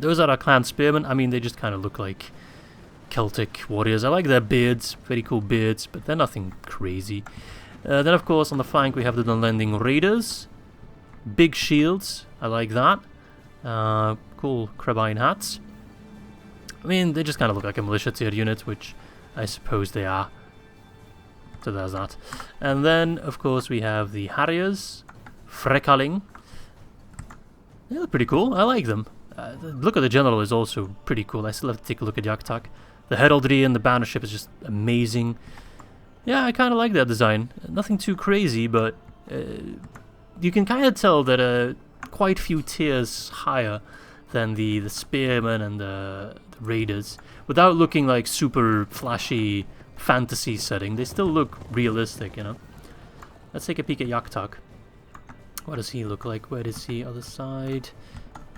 Those are our clan spearmen. I mean, they just kind of look like Celtic warriors. I like their beards, very cool beards, but they're nothing crazy. Then of course on the flank we have the Dunlanding raiders. Big shields, I like that. Cool Krebine hats. I mean, they just kind of look like a militia tier unit, which I suppose they are. So there's that. And then, of course, we have the Harriers. Freckling. They look pretty cool. I like them. The look of the general is also pretty cool. I still have to take a look at Yaktak. The heraldry and the bannership is just amazing. Yeah, I kind of like that design. Nothing too crazy, but you can kind of tell that quite few tiers higher than the spearmen and the raiders, without looking like super flashy fantasy setting. They still look realistic, you know. Let's take a peek at Yaktak. What does he look like? Where is he? Other side.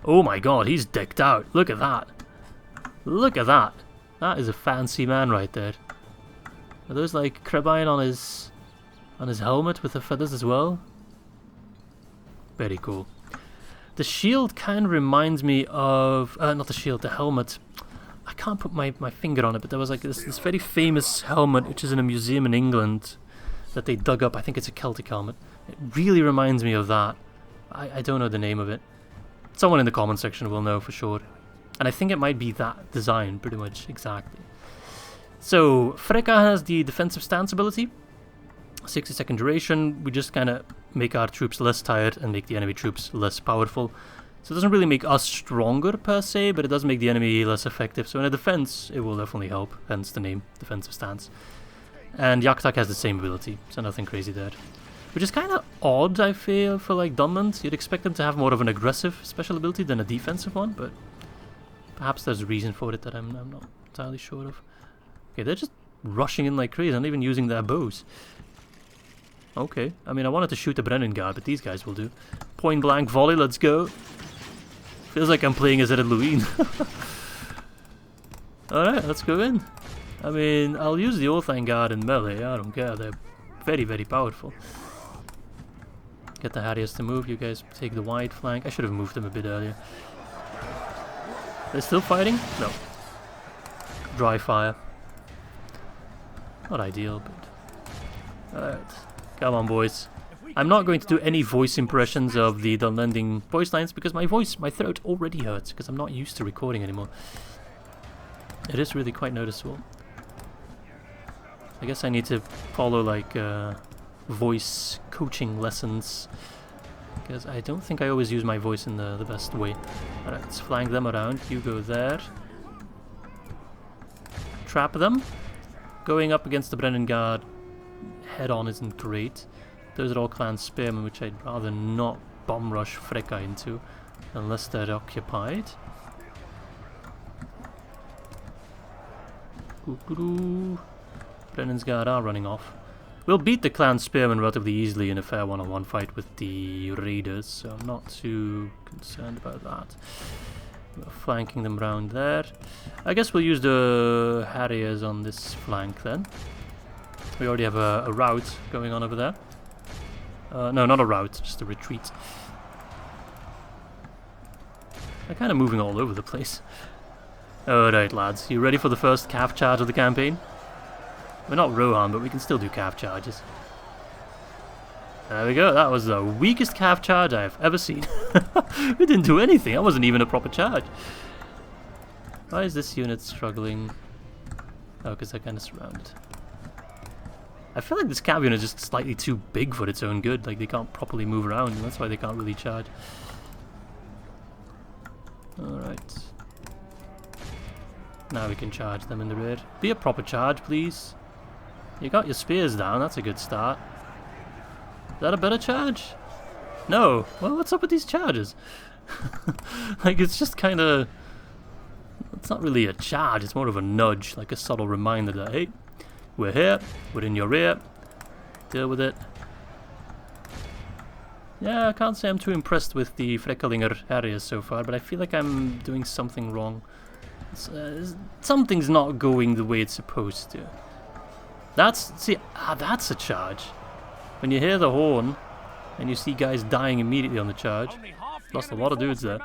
Oh my god, he's decked out. Look at that. Look at that. That is a fancy man right there. Are those like Krebine on his helmet with the feathers as well? Very cool. The shield kind of reminds me of... not the shield, the helmet. I can't put my finger on it, but there was like this very famous helmet which is in a museum in England that they dug up. I think it's a Celtic helmet. It really reminds me of that. I don't know the name of it. Someone in the comment section will know for sure. And I think it might be that design, pretty much, exactly. So, Freka has the defensive stance ability. 60-second duration. We just kind of make our troops less tired and make the enemy troops less powerful. So it doesn't really make us stronger per se, but it does make the enemy less effective. So in a defense, it will definitely help, hence the name, defensive stance. And Yaktak has the same ability, so nothing crazy there. Which is kind of odd, I feel, for like Dunland. You'd expect them to have more of an aggressive special ability than a defensive one, but perhaps there's a reason for it that I'm not entirely sure of. Okay, they're just rushing in like crazy, not even using their bows. Okay, I mean, I wanted to shoot the Brennan guard, but these guys will do. Point blank volley, let's go. Feels like I'm playing as Ed Lewin. Alright, let's go in. I mean, I'll use the Orthanc guard in melee, I don't care, they're very, very powerful. Get the Harriers to move, you guys take the wide flank. I should have moved them a bit earlier. They're still fighting? No. Dry fire. Not ideal, but... Alright. Come on, boys. I'm not going to do any voice impressions of the Dunlanding voice lines because my throat already hurts because I'm not used to recording anymore. It is really quite noticeable. I guess I need to follow like voice coaching lessons because I don't think I always use my voice in the best way. Alright, let's flank them around. You go there. Trap them. Going up against the Brennan Guard head on isn't great. Those are all clan spearmen, which I'd rather not bomb rush Freka into, unless they're occupied. Brennan's Guard are running off. We'll beat the clan spearmen relatively easily in a fair one-on-one fight with the raiders, so I'm not too concerned about that. We're flanking them round there. I guess we'll use the harriers on this flank then. We already have a route going on over there. No, not a route, just a retreat. They're kind of moving all over the place. Alright, lads, you ready for the first calf charge of the campaign? We're not Rohan, but we can still do calf charges. There we go, that was the weakest calf charge I've ever seen. We didn't do anything, that wasn't even a proper charge. Why is this unit struggling? Oh, because they're kind of surrounded. I feel like this cav unit is just slightly too big for its own good. Like, they can't properly move around, and that's why they can't really charge. Alright. Now we can charge them in the rear. Be a proper charge, please. You got your spears down, that's a good start. Is that a better charge? No. Well, what's up with these charges? Like, it's just kind of... It's not really a charge, it's more of a nudge, like a subtle reminder that, hey, we're here, we're in your rear, deal with it. Yeah, I can't say I'm too impressed with the Freckelinger areas so far, but I feel like I'm doing something wrong. Something's not going the way it's supposed to. That's a charge. When you hear the horn, and you see guys dying immediately on the charge, lost a lot of dudes there,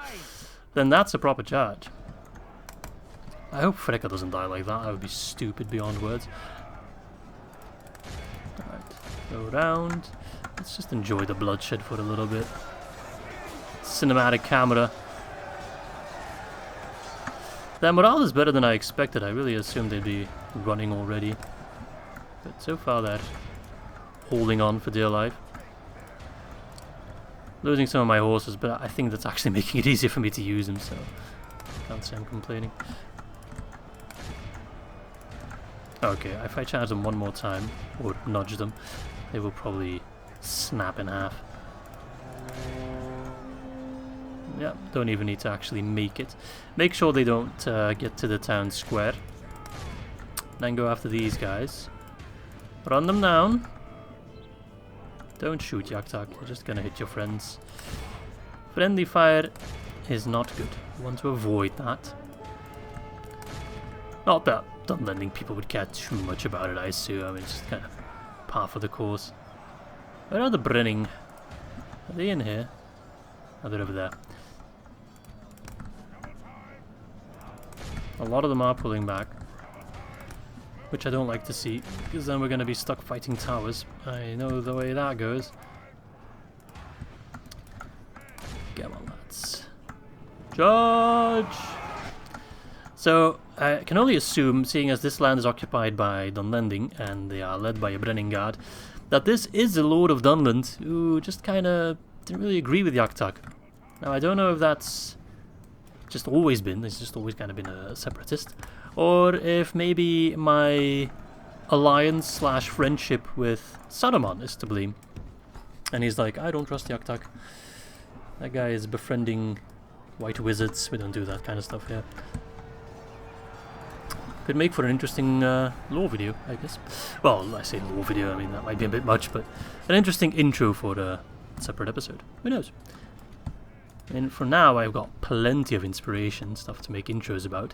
then that's a proper charge. I hope Freka doesn't die like that, that would be stupid beyond words. Alright, go around. Let's just enjoy the bloodshed for a little bit. Cinematic camera. Their morale is better than I expected. I really assumed they'd be running already. But so far they're holding on for dear life. Losing some of my horses, but I think that's actually making it easier for me to use them, so can't say I'm complaining. Okay, if I charge them one more time, or nudge them, they will probably snap in half. Yeah, don't even need to actually make it. Make sure they don't get to the town square. Then go after these guys. Run them down. Don't shoot, Yaktak. You're just gonna hit your friends. Friendly fire is not good. You want to avoid that. Not that Dunlanding people would care too much about it, I assume. I mean, it's just kind of par for the course. Where are the Brenning? Are they in here? Oh, they're over there. A lot of them are pulling back, which I don't like to see, because then we're going to be stuck fighting towers. I know the way that goes. Come on, lads. Charge! So, I can only assume, seeing as this land is occupied by Dunlanding, and they are led by a Brenning Guard, that this is the Lord of Dunland, who just kind of didn't really agree with Yaktak. Now, I don't know if that's just always been, he's just always kind of been a separatist, or if maybe my alliance slash friendship with Saruman is to blame. And he's like, I don't trust Yaktak. That guy is befriending white wizards, we don't do that kind of stuff here. Could make for an interesting lore video, I guess. Well, I say lore video, I mean that might be a bit much, but an interesting intro for a separate episode. Who knows? And for now, I've got plenty of inspiration, stuff to make intros about.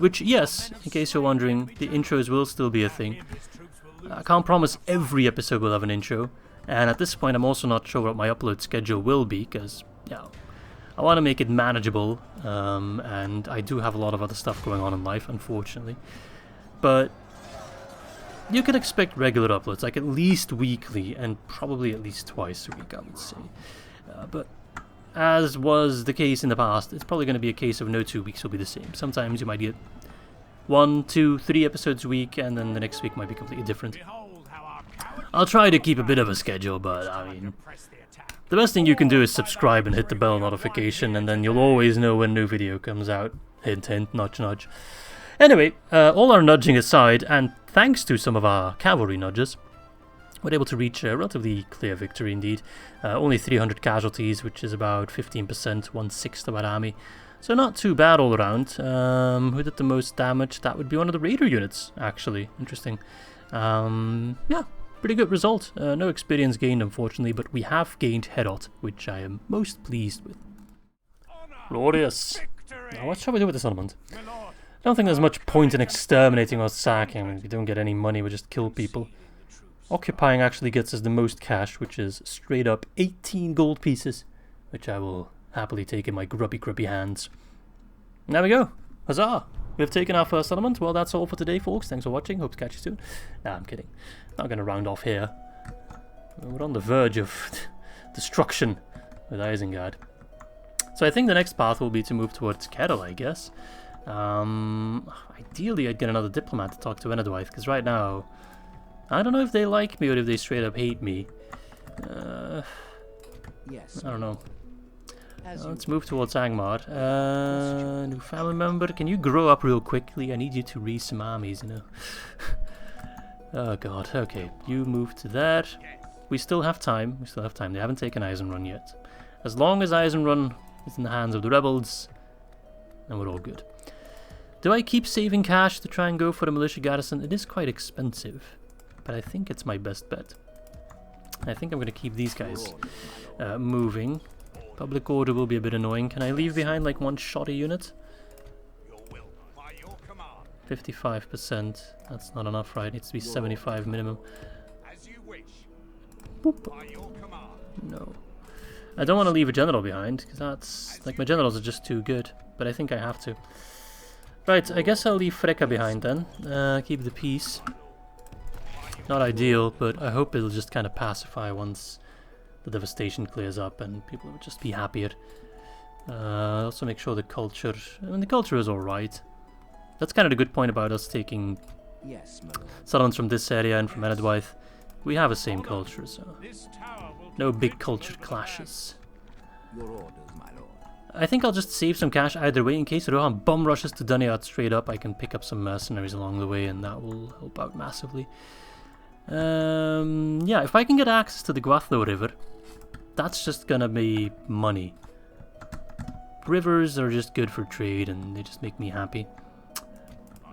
Which, yes, in case you're wondering, the intros will still be a thing. I can't promise every episode will have an intro, and at this point I'm also not sure what my upload schedule will be, because, yeah, I want to make it manageable, and I do have a lot of other stuff going on in life, unfortunately. But you can expect regular uploads, like at least weekly and probably at least twice a week, I would say. But as was the case in the past, it's probably going to be a case of no 2 weeks will be the same. Sometimes you might get 1, 2, 3 episodes a week, and then the next week might be completely different. I'll try to keep a bit of a schedule, but I mean, the best thing you can do is subscribe and hit the bell notification, and then you'll always know when a new video comes out. Hint, hint, nudge, nudge. Anyway, all our nudging aside, and thanks to some of our cavalry nudges, we're able to reach a relatively clear victory indeed. Only 300 casualties, which is about 15%, 1/6 of our army. So not too bad all around. Who did the most damage? That would be one of the raider units, actually. Interesting. Yeah, pretty good result. No experience gained, unfortunately, but we have gained Heorot, which I am most pleased with. Glorious. Now, what shall we do with this settlement? I don't think there's much point in exterminating or sacking. I mean, we don't get any money, we just kill people. Occupying actually gets us the most cash, which is straight up 18 gold pieces, which I will happily take in my grubby hands. And there we go. Huzzah! We have taken our first settlement. Well, that's all for today, folks. Thanks for watching. Hope to catch you soon. Nah, I'm kidding. Not going to round off here. We're on the verge of destruction with Isengard. So I think the next path will be to move towards Kettle, I guess. Ideally, I'd get another diplomat to talk to Enedwaith, because right now, I don't know if they like me or if they straight up hate me. Yes. I don't know. Let's move towards Angmar. New family member, can you grow up real quickly? I need you to raise some armies, you know. Oh god, okay. You move to there. We still have time. They haven't taken Eisenrun yet. As long as Eisenrun is in the hands of the rebels, then we're all good. Do I keep saving cash to try and go for a militia garrison? It is quite expensive, but I think it's my best bet. I think I'm going to keep these guys moving. Public order will be a bit annoying. Can I leave behind like one shoddy unit? 55%. That's not enough, right? It needs to be 75 minimum. Boop. No. I don't want to leave a general behind, because that's... like, my generals are just too good. But I think I have to. Right, I guess I'll leave Freka behind then. Keep the peace. Not ideal, but I hope it'll just kind of pacify once the devastation clears up and people will just be happier. Also make sure the culture... I mean, the culture is alright. That's kind of the good point about us taking settlements from this area and from Enedwaith. We have the same culture, so no big culture clashes. Your orders, my lord. I think I'll just save some cash either way in case Rohan bum rushes to Duneard straight up. I can pick up some mercenaries along the way and that will help out massively. Yeah, if I can get access to the Guathlo River, that's just gonna be money. Rivers are just good for trade and they just make me happy.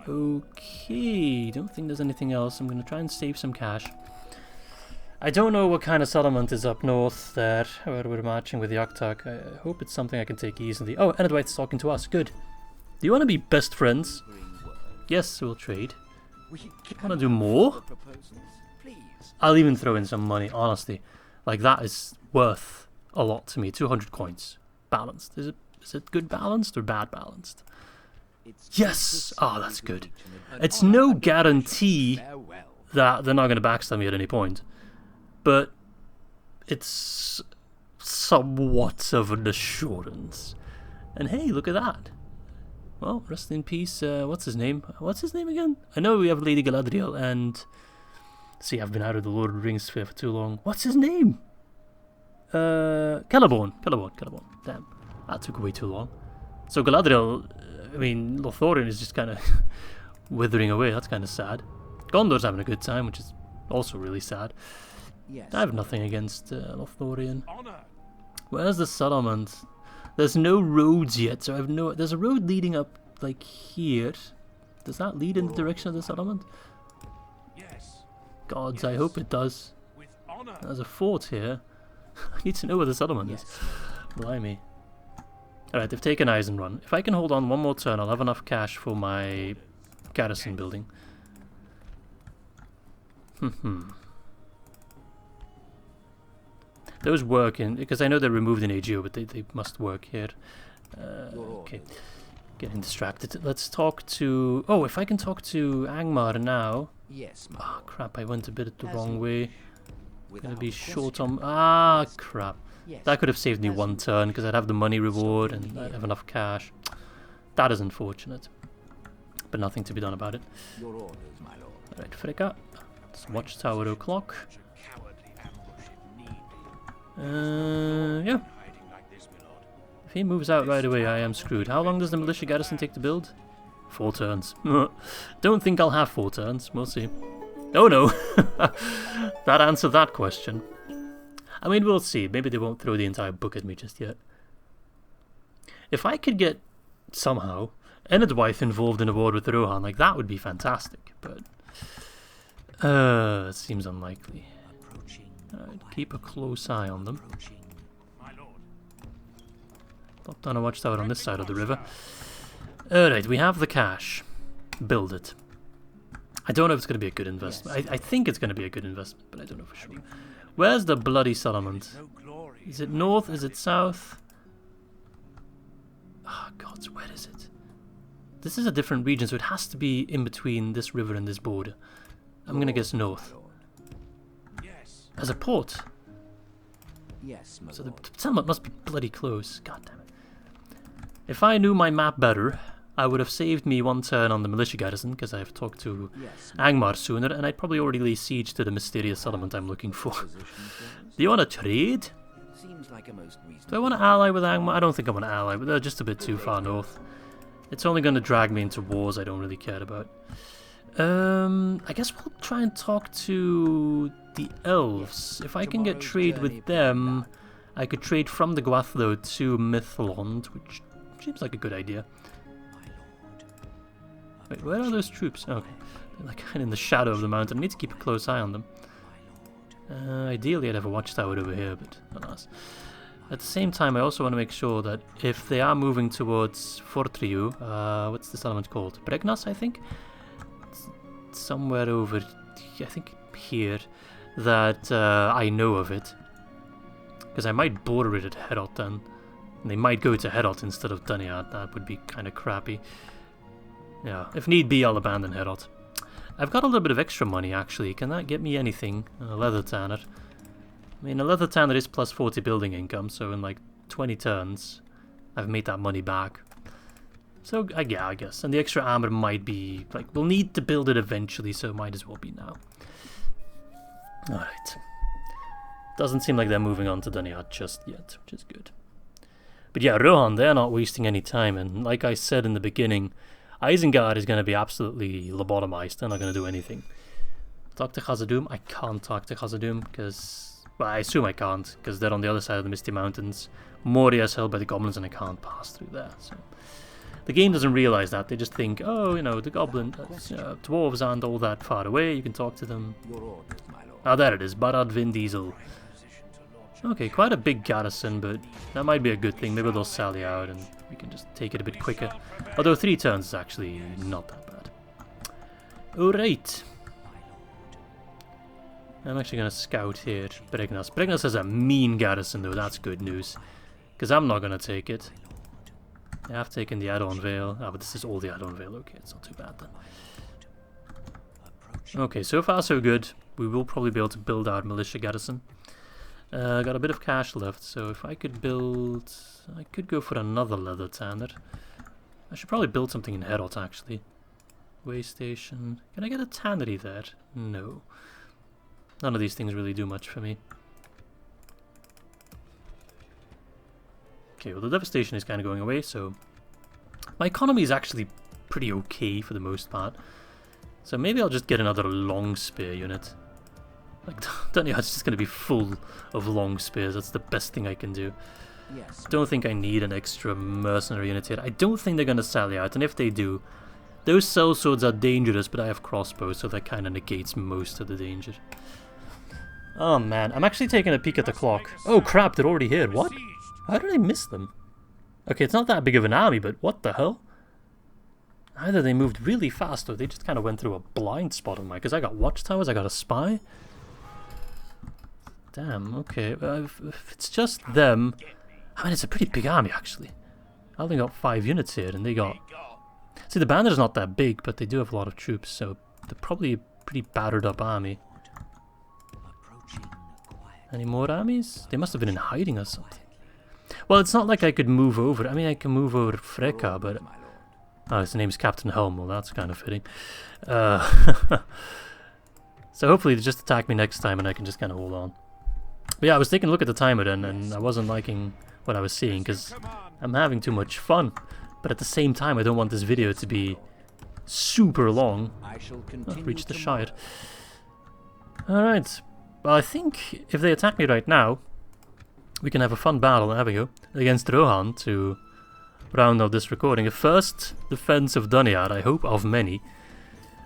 Okay, don't think there's anything else. I'm gonna try and save some cash. I don't know what kind of settlement is up north there, where we're marching with the Yaktak. I hope it's something I can take easily. Oh, Enedwaith's talking to us. Good. Do you want to be best friends? Yes, we'll trade. Want to do more? I'll even throw in some money, honestly. Like, that is worth a lot to me. 200 coins. Balanced. Is it good balanced or bad balanced? Yes! Oh, that's good. It's no guarantee that they're not going to backstab me at any point. But it's somewhat of an assurance. And hey, look at that. Well, rest in peace. What's his name? What's his name again? I know we have Lady Galadriel and... See, I've been out of the Lord of the Rings sphere for too long. What's his name? Celeborn. Damn, that took way too long. So Galadriel, I mean, Lothlorien is just kind of withering away. That's kind of sad. Gondor's having a good time, which is also really sad. Yes. I have nothing against Lothlorien. Where's the settlement? There's no roads yet, so I have no... There's a road leading up, like, here. Does that lead in the direction of the settlement? Yes. Gods, I hope it does. There's a fort here. I need to know where the settlement is. Blimey. Alright, they've taken Eisenrun. If I can hold on one more turn, I'll have enough cash for my garrison building. Those work in... Because I know they're removed in AGO, but they must work here. Okay. Getting distracted. Let's talk to... Oh, if I can talk to Angmar now... Yes, my Ah, lord. crap, I went a bit the As wrong you way. wish. Gonna be Without short question. on... Ah, crap. Yes, That could have saved me as one you turn, because I'd have the money reward Stop and being I'd have here. enough cash. That is unfortunate. But nothing to be done about it. Your orders, my lord. Alright, Fricka. Let's watchtower o'clock. Such a cowardly ambush if need be. Yeah. Hiding like this, my lord. If he moves out right away, I am screwed. How long does the militia garrison take to build? 4 turns. Don't think I'll have 4 turns. We'll see. Oh no! That answered that question. I mean, we'll see. Maybe they won't throw the entire book at me just yet. If I could get, somehow, Enedwaith involved in a war with Rohan, like, that would be fantastic. But, it seems unlikely. Approaching. Alright, keep a close eye on them. Approaching. My lord. Pop down a watchtower on this side of the river. Alright, we have the cash. Build it. I don't know if it's going to be a good investment. I think it's going to be a good investment, but I don't know for sure. Where's the bloody settlement? No glory. Is it north? Is it south? Ah, oh, gods, where is it? This is a different region, so it has to be in between this river and this border. I'm going to guess north. My lord. Yes. As a port. Yes, my So the lord. settlement must be bloody close. God damn it. If I knew my map better, I would have saved me 1 turn on the militia garrison, because I have talked to Yes. Angmar sooner, and I'd probably already lay siege to the mysterious settlement I'm looking for. Position, friends. Do you want to trade? Seems like a most reasonable. Do I want to ally with Angmar? I don't think I want to ally, but they're just a bit too far north. It's only going to drag me into wars I don't really care about. I guess we'll try and talk to the elves. If I can get Tomorrow's trade journey with them, I could trade from the Gwathlo to Mithlond, which seems like a good idea. My lord. Wait, where are those troops? Oh, okay. They're like kind of in the shadow of the mountain. I need to keep a close eye on them. My lord. Ideally, I'd have a watchtower over here, but alas. At the same time, I also want to make sure that if they are moving towards Fortriu, what's the settlement called? Bregnas, I think? It's somewhere over, I think here, that I know of it. Because I might border it at Heorot then. And they might go to Heorot instead of Duneard. That would be kind of crappy. Yeah, if need be, I'll abandon Heorot. I've got a little bit of extra money, actually. Can that get me anything? A leather tanner. I mean, a leather tanner is plus 40 building income, so in like 20 turns, I've made that money back. So, yeah, I guess. And the extra armor might be, like, we'll need to build it eventually, so it might as well be now. Alright. Doesn't seem like they're moving on to Duneard just yet, which is good. But yeah, Rohan, they're not wasting any time, and like I said in the beginning, Isengard is going to be absolutely lobotomized. They're not going to do anything. Talk to Khazad-dûm? I can't talk to Khazad-dûm, because... Well, I assume I can't, because they're on the other side of the Misty Mountains. Moria is held by the goblins, and I can't pass through there, so... The game doesn't realize that. They just think, oh, you know, the goblin... dwarves aren't all that far away, you can talk to them. Your orders, my lord. Ah, there it is, Barad Vin Diesel. Position to launch. Okay, quite a big garrison, but that might be a good thing. Maybe they'll sally out and we can just take it a bit quicker. Although 3 turns is actually not that bad. Alright. I'm actually going to scout here. Bregnas. Bregnas has a mean garrison though, that's good news. Because I'm not going to take it. I have taken the add-on Vale. Ah, but this is all the add-on Vale. Okay, it's not too bad then. Okay, so far so good. We will probably be able to build our militia garrison. Got a bit of cash left, so if I could build... I could go for another leather tanner. I should probably build something in Heorot, actually. Way station... Can I get a tannery there? No. None of these things really do much for me. Okay, well the devastation is kind of going away, so... My economy is actually pretty okay for the most part. So maybe I'll just get another long spear unit. Like, Duneard's just going to be full of long spears. That's the best thing I can do. Yes. Don't think I need an extra mercenary unit here. I don't think they're going to sally out, and if they do, those sellswords are dangerous, but I have crossbows, so that kind of negates most of the danger. Oh man, I'm actually taking a peek at the clock. Oh crap, they're already here. What? How did I miss them? Okay, it's not that big of an army, but what the hell? Either they moved really fast, or they just kind of went through a blind spot of mine, because I got watchtowers, I got a spy. Damn, okay. If it's just them... I mean, it's a pretty big army, actually. I only got 5 units here, and they got... See, the banner's not that big, but they do have a lot of troops, so they're probably a pretty battered up army. Any more armies? They must have been in hiding or something. Well, it's not like I could move over. I mean, I can move over Freka, but... Oh, his name's Captain Helm. Well, that's kind of fitting. So hopefully they just attack me next time and I can just kind of hold on. But yeah, I was taking a look at the timer then, and I wasn't liking what I was seeing because I'm having too much fun. But at the same time, I don't want this video to be super long. Oh, reach the Shire. Alright. Well, I think if they attack me right now, we can have a fun battle, there we go, against Rohan to round out this recording. A first defense of Duneard, I hope, of many.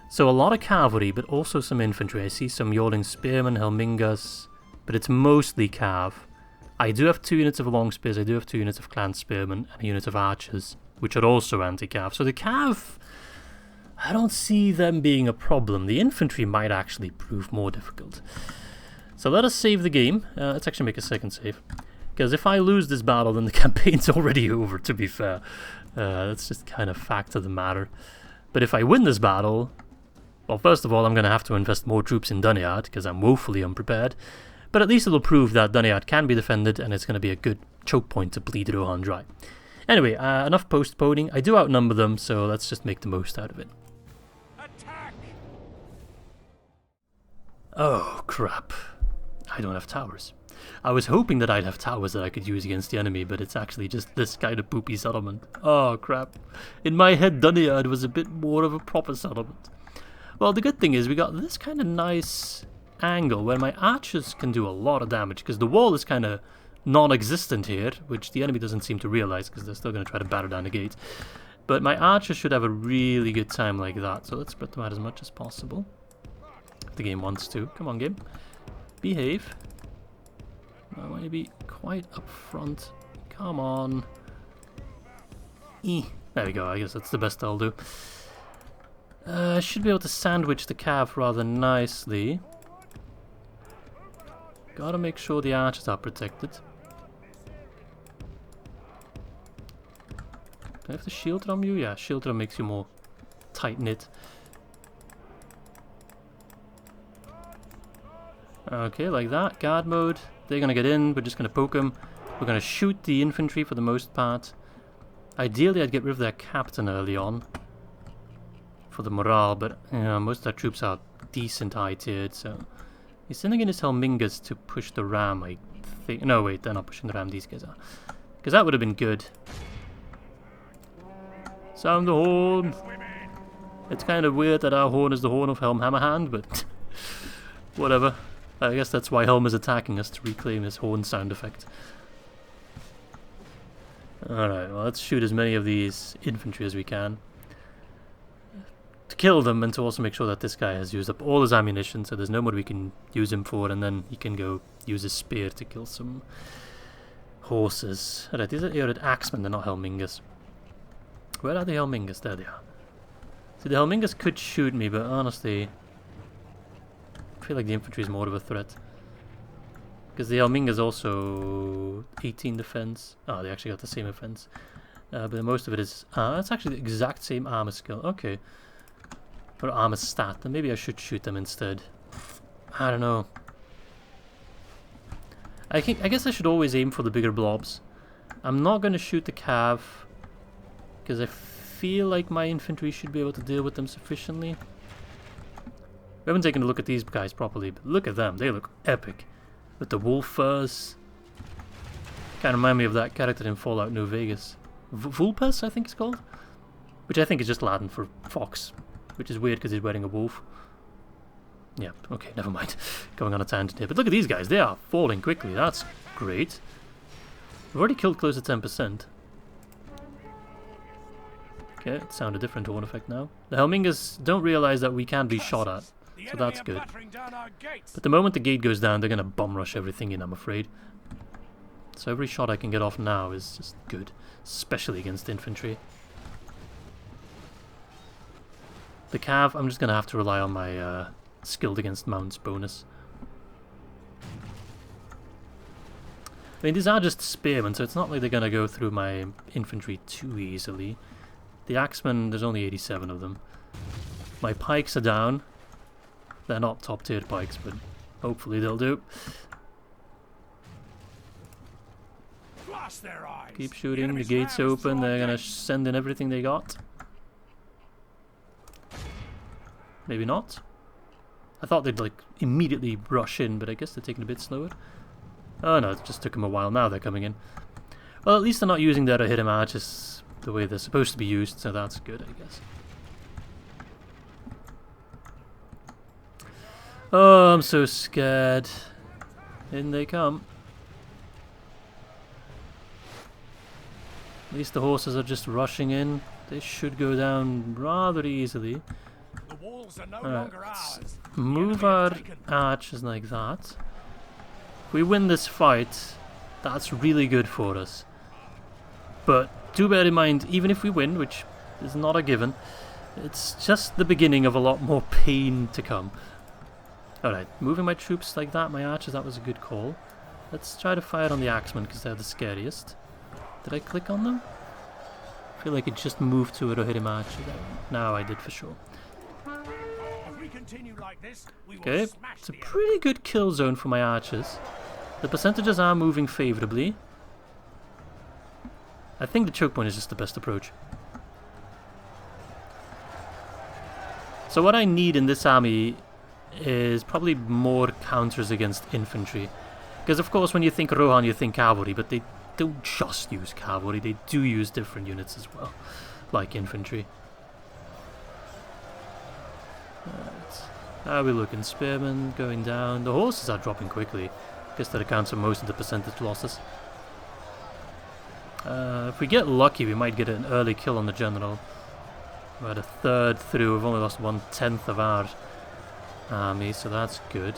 So a lot of cavalry, but also some infantry. I see some Yawling Spearmen, Helmingas, but it's mostly cav. I do have 2 units of long spears, I do have 2 units of clan spearmen, and a unit of archers, which are also anti-cav. So the cav, I don't see them being a problem. The infantry might actually prove more difficult. So let us save the game. Let's actually make a second save. Because if I lose this battle, then the campaign's already over, to be fair. That's just kind of fact of the matter. But if I win this battle... Well, first of all, I'm going to have to invest more troops in Duneard, because I'm woefully unprepared. But at least it'll prove that Duneard can be defended, and it's going to be a good choke point to bleed Rohan dry. Anyway, enough postponing. I do outnumber them, so let's just make the most out of it. Attack! Oh, crap. I don't have towers. I was hoping that I'd have towers that I could use against the enemy, but it's actually just this kind of poopy settlement. Oh, crap. In my head, Duneard was a bit more of a proper settlement. Well, the good thing is we got this kind of nice angle where my archers can do a lot of damage, because the wall is kind of non-existent here, which the enemy doesn't seem to realize, because they're still going to try to batter down the gate. But my archers should have a really good time like that, so let's spread them out as much as possible. If the game wants to. Come on, game. Behave. I want you to be quite up front. Come on. There we go, I guess that's the best I'll do. I should be able to sandwich the cav rather nicely. Gotta make sure the archers are protected. Do I have the shield drum you? Yeah, shield drum makes you more tight-knit. Okay, like that. Guard mode. They're gonna get in, we're just gonna poke them. We're gonna shoot the infantry for the most part. Ideally, I'd get rid of their captain early on for the morale, but you know, most of their troops are decent high-tiered, so... He's sending in his Helmingas to push the ram, I think. No, wait, they're not pushing the ram, these guys are. Because that would have been good. Sound the horn! It's kind of weird that our horn is the horn of Helm Hammerhand, but... whatever. I guess that's why Helm is attacking us, to reclaim his horn sound effect. Alright, well, let's shoot as many of these infantry as we can. To kill them, and to also make sure that this guy has used up all his ammunition, so there's no more we can use him for, and then he can go use his spear to kill some horses. Alright, these are Heorot axemen, they're not Helmingas. Where are the Helmingas? There they are. See, the Helmingas could shoot me, but honestly... I feel like the infantry is more of a threat. Because the Helmingas also 18 defense. Oh, they actually got the same offense. But most of it is... that's actually the exact same armor skill. Okay. Or armor stat. Then maybe I should shoot them instead. I don't know. I guess I should always aim for the bigger blobs. I'm not going to shoot the cav. Because I feel like my infantry should be able to deal with them sufficiently. We haven't taken a look at these guys properly, but look at them. They look epic. With the wolf furs. Kind of remind me of that character in Fallout New Vegas. Vulpes, I think it's called. Which I think is just Latin for fox. Which is weird because he's wearing a wolf. Yeah, okay, never mind. Going on a tangent here. But look at these guys. They are falling quickly. That's great. We've already killed close to 10%. Okay, it sounded different horn effect now. The Helmingas don't realize that we can be shot at. So that's good. But the moment the gate goes down, they're going to bomb rush everything in, I'm afraid. So every shot I can get off now is just good. Especially against infantry. The cav, I'm just going to have to rely on my skilled against mounts bonus. I mean, these are just spearmen, so it's not like they're gonna go through my infantry too easily. The axemen, there's only 87 of them. My pikes are down. They're not top tier pikes, but hopefully they'll do. Blast their eyes. Keep shooting, the gate's open, they're gonna send in everything they got. Maybe not. I thought they'd like immediately rush in, but I guess they're taking a bit slower. Oh no, it just took them a while, now they're coming in. Well, at least they're not using their hit archers the way they're supposed to be used, so that's good, I guess. Oh, I'm so scared. In they come. At least the horses are just rushing in. They should go down rather easily. The walls are no longer ours. Move our archers like that. If we win this fight, that's really good for us. But do bear in mind, even if we win, which is not a given, it's just the beginning of a lot more pain to come. Alright, moving my troops like that, my archers, that was a good call. Let's try to fire on the axemen because they're the scariest. Did I click on them? I feel like it just moved to a hit him archer there. Now I did for sure. If we continue like this, we will Okay, smash it's a the pretty good kill zone for my archers. The percentages are moving favourably. I think the choke point is just the best approach. So what I need in this army is probably more counters against infantry. Because of course when you think Rohan you think cavalry, but they don't just use cavalry, they do use different units as well, like infantry. Right. How are we looking? Spearmen going down. The horses are dropping quickly. Guess that accounts for most of the percentage losses. If we get lucky we might get an early kill on the general. We're at a third through, we've only lost 1/10 of our army, so that's good.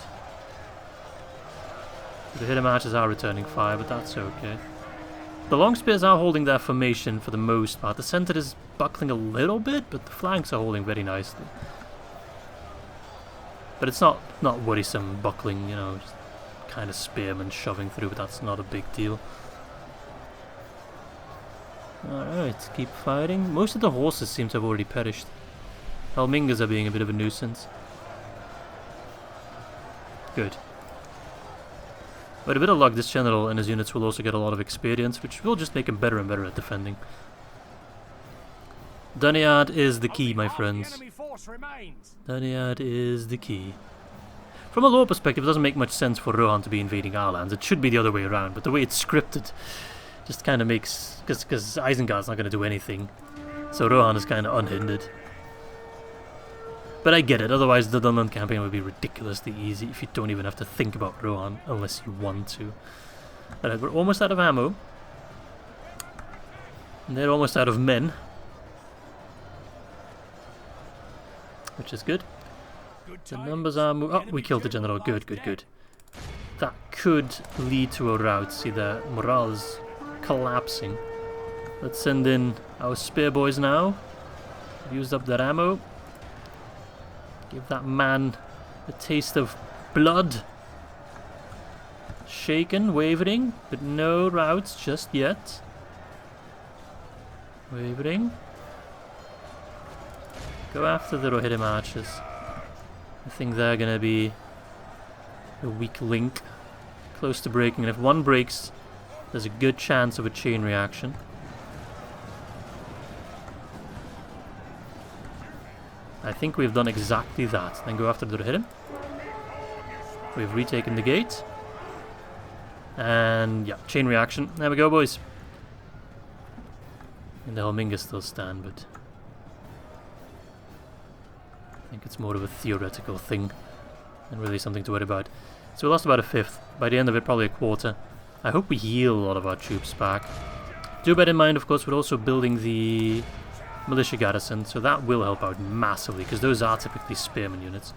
The hit archers are returning fire, but that's okay. The long spears are holding their formation for the most part. The center is buckling a little bit, but the flanks are holding very nicely. But it's not worrisome buckling, you know, just kind of spearmen shoving through, but that's not a big deal. Alright, keep fighting. Most of the horses seem to have already perished. Helmingers are being a bit of a nuisance. Good. With a bit of luck, this general and his units will also get a lot of experience, which will just make him better and better at defending. Duneard is the key, my friends. Duneard is the key. From a lore perspective, it doesn't make much sense for Rohan to be invading our lands. It should be the other way around, but the way it's scripted just kind of makes... Because Isengard's not going to do anything, so Rohan is kind of unhindered. But I get it, otherwise the Dunland campaign would be ridiculously easy if you don't even have to think about Rohan unless you want to. Alright, we're almost out of ammo. And they're almost out of men. Which is good. The numbers are... Oh, we killed the general. Good, good, good. That could lead to a rout. See, their morale is collapsing. Let's send in our spear boys now. Used up their ammo. Give that man a taste of blood. Shaken, wavering, but no routes just yet. Wavering. Go after the Rohirrim archers. I think they're gonna be a weak link. Close to breaking, and if one breaks, there's a good chance of a chain reaction. I think we've done exactly that. Then go after the Rohirrim. We've retaken the gate. And yeah, chain reaction. There we go, boys. And the Helmingers still stand, but I think it's more of a theoretical thing than really something to worry about. So we lost about a fifth. By the end of it, probably a quarter. I hope we heal a lot of our troops back. Do bear in mind, of course, we're also building the militia garrison, so that will help out massively, because those are typically spearmen units.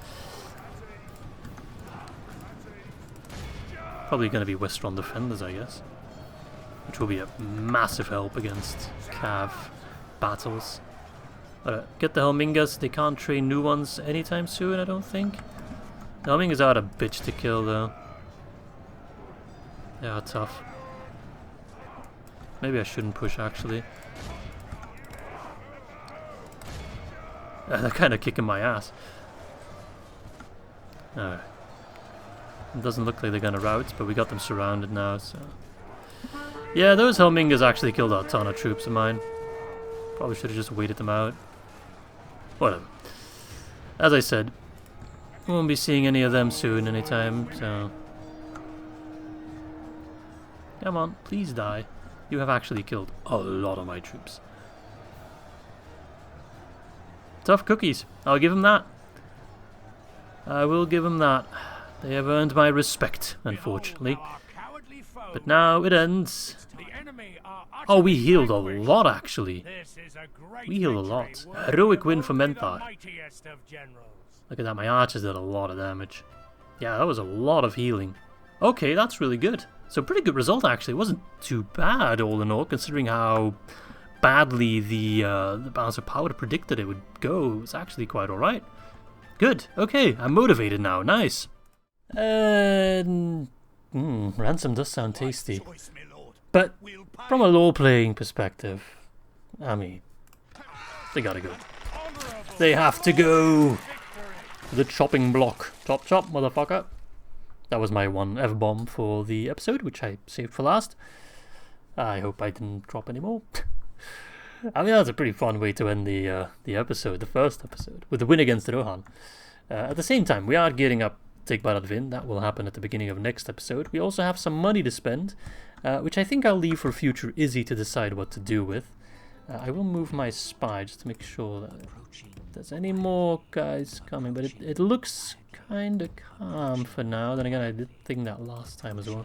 Probably going to be Westron defenders, I guess, which will be a massive help against Cav battles. Get the Helmingers. They can't train new ones anytime soon, I don't think. The Helmingers are a bitch to kill, though. They are tough. Maybe I shouldn't push, actually. They're kind of kicking my ass. Alright. It doesn't look like they're gonna rout, but we got them surrounded now, so... Yeah, those Helmingers actually killed a ton of troops of mine. Probably should have just waited them out. Whatever. As I said, we won't be seeing any of them soon anytime, so... Come on, please die. You have actually killed a lot of my troops. Tough cookies. I'll give them that. I will give them that. They have earned my respect, unfortunately. But now it ends. Oh, we healed a lot, actually. We healed a lot. Heroic win for Menthar. Look at that, my archers did a lot of damage. Yeah, that was a lot of healing. Okay, that's really good. So pretty good result, actually. It wasn't too bad, all in all, considering how badly the balance of power predicted it would go. It was actually quite alright. Good. Okay, I'm motivated now. Nice. Ransom does sound tasty. But from a law-playing perspective, I mean, they gotta go. They have to go. The chopping block. Chop chop, motherfucker. That was my one F-bomb for the episode, which I saved for last. I hope I didn't drop any more. I mean, that's a pretty fun way to end the episode, the first episode, with the win against Rohan. At the same time, we are gearing up to take Barad Vin. That will happen at the beginning of next episode. We also have some money to spend, which I think I'll leave for future Izzy to decide what to do with. I will move my spy just to make sure that there's any more guys coming, but it looks kind of calm for now. Then again, I did think that last time as well.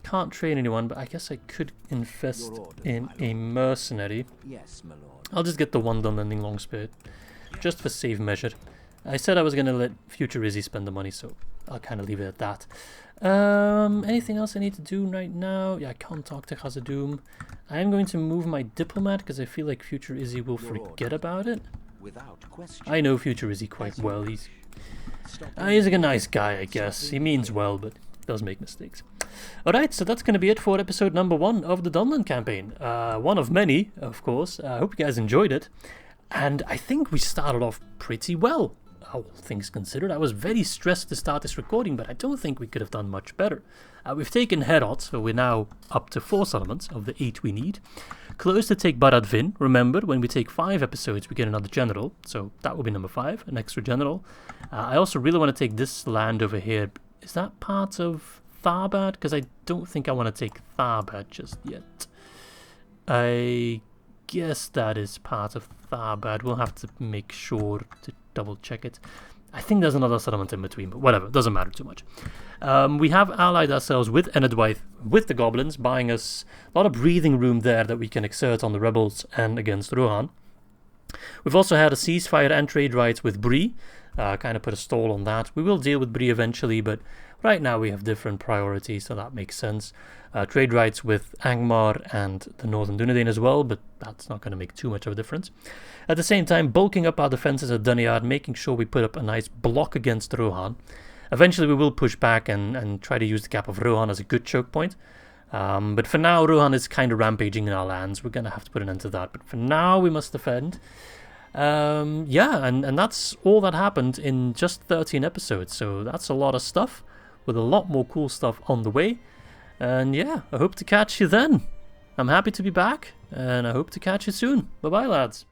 Can't train anyone, but I guess I could invest in a mercenary. Yes, my lord. I'll just get the one Dunlanding Longspear, just for save measure. I said I was going to let future Izzy spend the money, so I'll kind of leave it at that. Anything else I need to do right now? Yeah, I can't talk to Khazad-dûm. I am going to move my diplomat, because I feel like future Izzy will forget about it. Without question. I know future Izzy quite well. He's like a nice guy, I guess. He means well, but does make mistakes. Alright, so that's going to be it for episode number 1 of the Dunland campaign. One of many, of course. I hope you guys enjoyed it. And I think we started off pretty well, all things considered. I was very stressed to start this recording, but I don't think we could have done much better. We've taken Heorot, so we're now up to 4 settlements of the 8 we need. Close to take Barad Vin. Remember, when we take 5 episodes, we get another general, so that will be number 5, an extra general. I also really want to take this land over here. Is that part of Tharbad? Because I don't think I want to take Tharbad just yet. I guess that is part of Tharbad. We'll have to make sure to double check it. I think there's another settlement in between, but whatever, doesn't matter too much. We have allied ourselves with Enedwaith, with the goblins, buying us a lot of breathing room there that we can exert on the rebels and against Rohan. We've also had a ceasefire and trade rights with Bree, kind of put a stall on that. We will deal with Bree eventually, but right now we have different priorities, so that makes sense. Trade rights with Angmar and the Northern Duneard as well, but that's not going to make too much of a difference. At the same time, bulking up our defenses at Duneard, making sure we put up a nice block against Rohan. Eventually we will push back and try to use the cap of Rohan as a good choke point. But for now, Rohan is kind of rampaging in our lands. We're going to have to put an end to that. But for now, we must defend. Yeah, and that's all that happened in just 13 episodes. So that's a lot of stuff, with a lot more cool stuff on the way. And yeah, I hope to catch you then. I'm happy to be back, and I hope to catch you soon. Bye-bye, lads.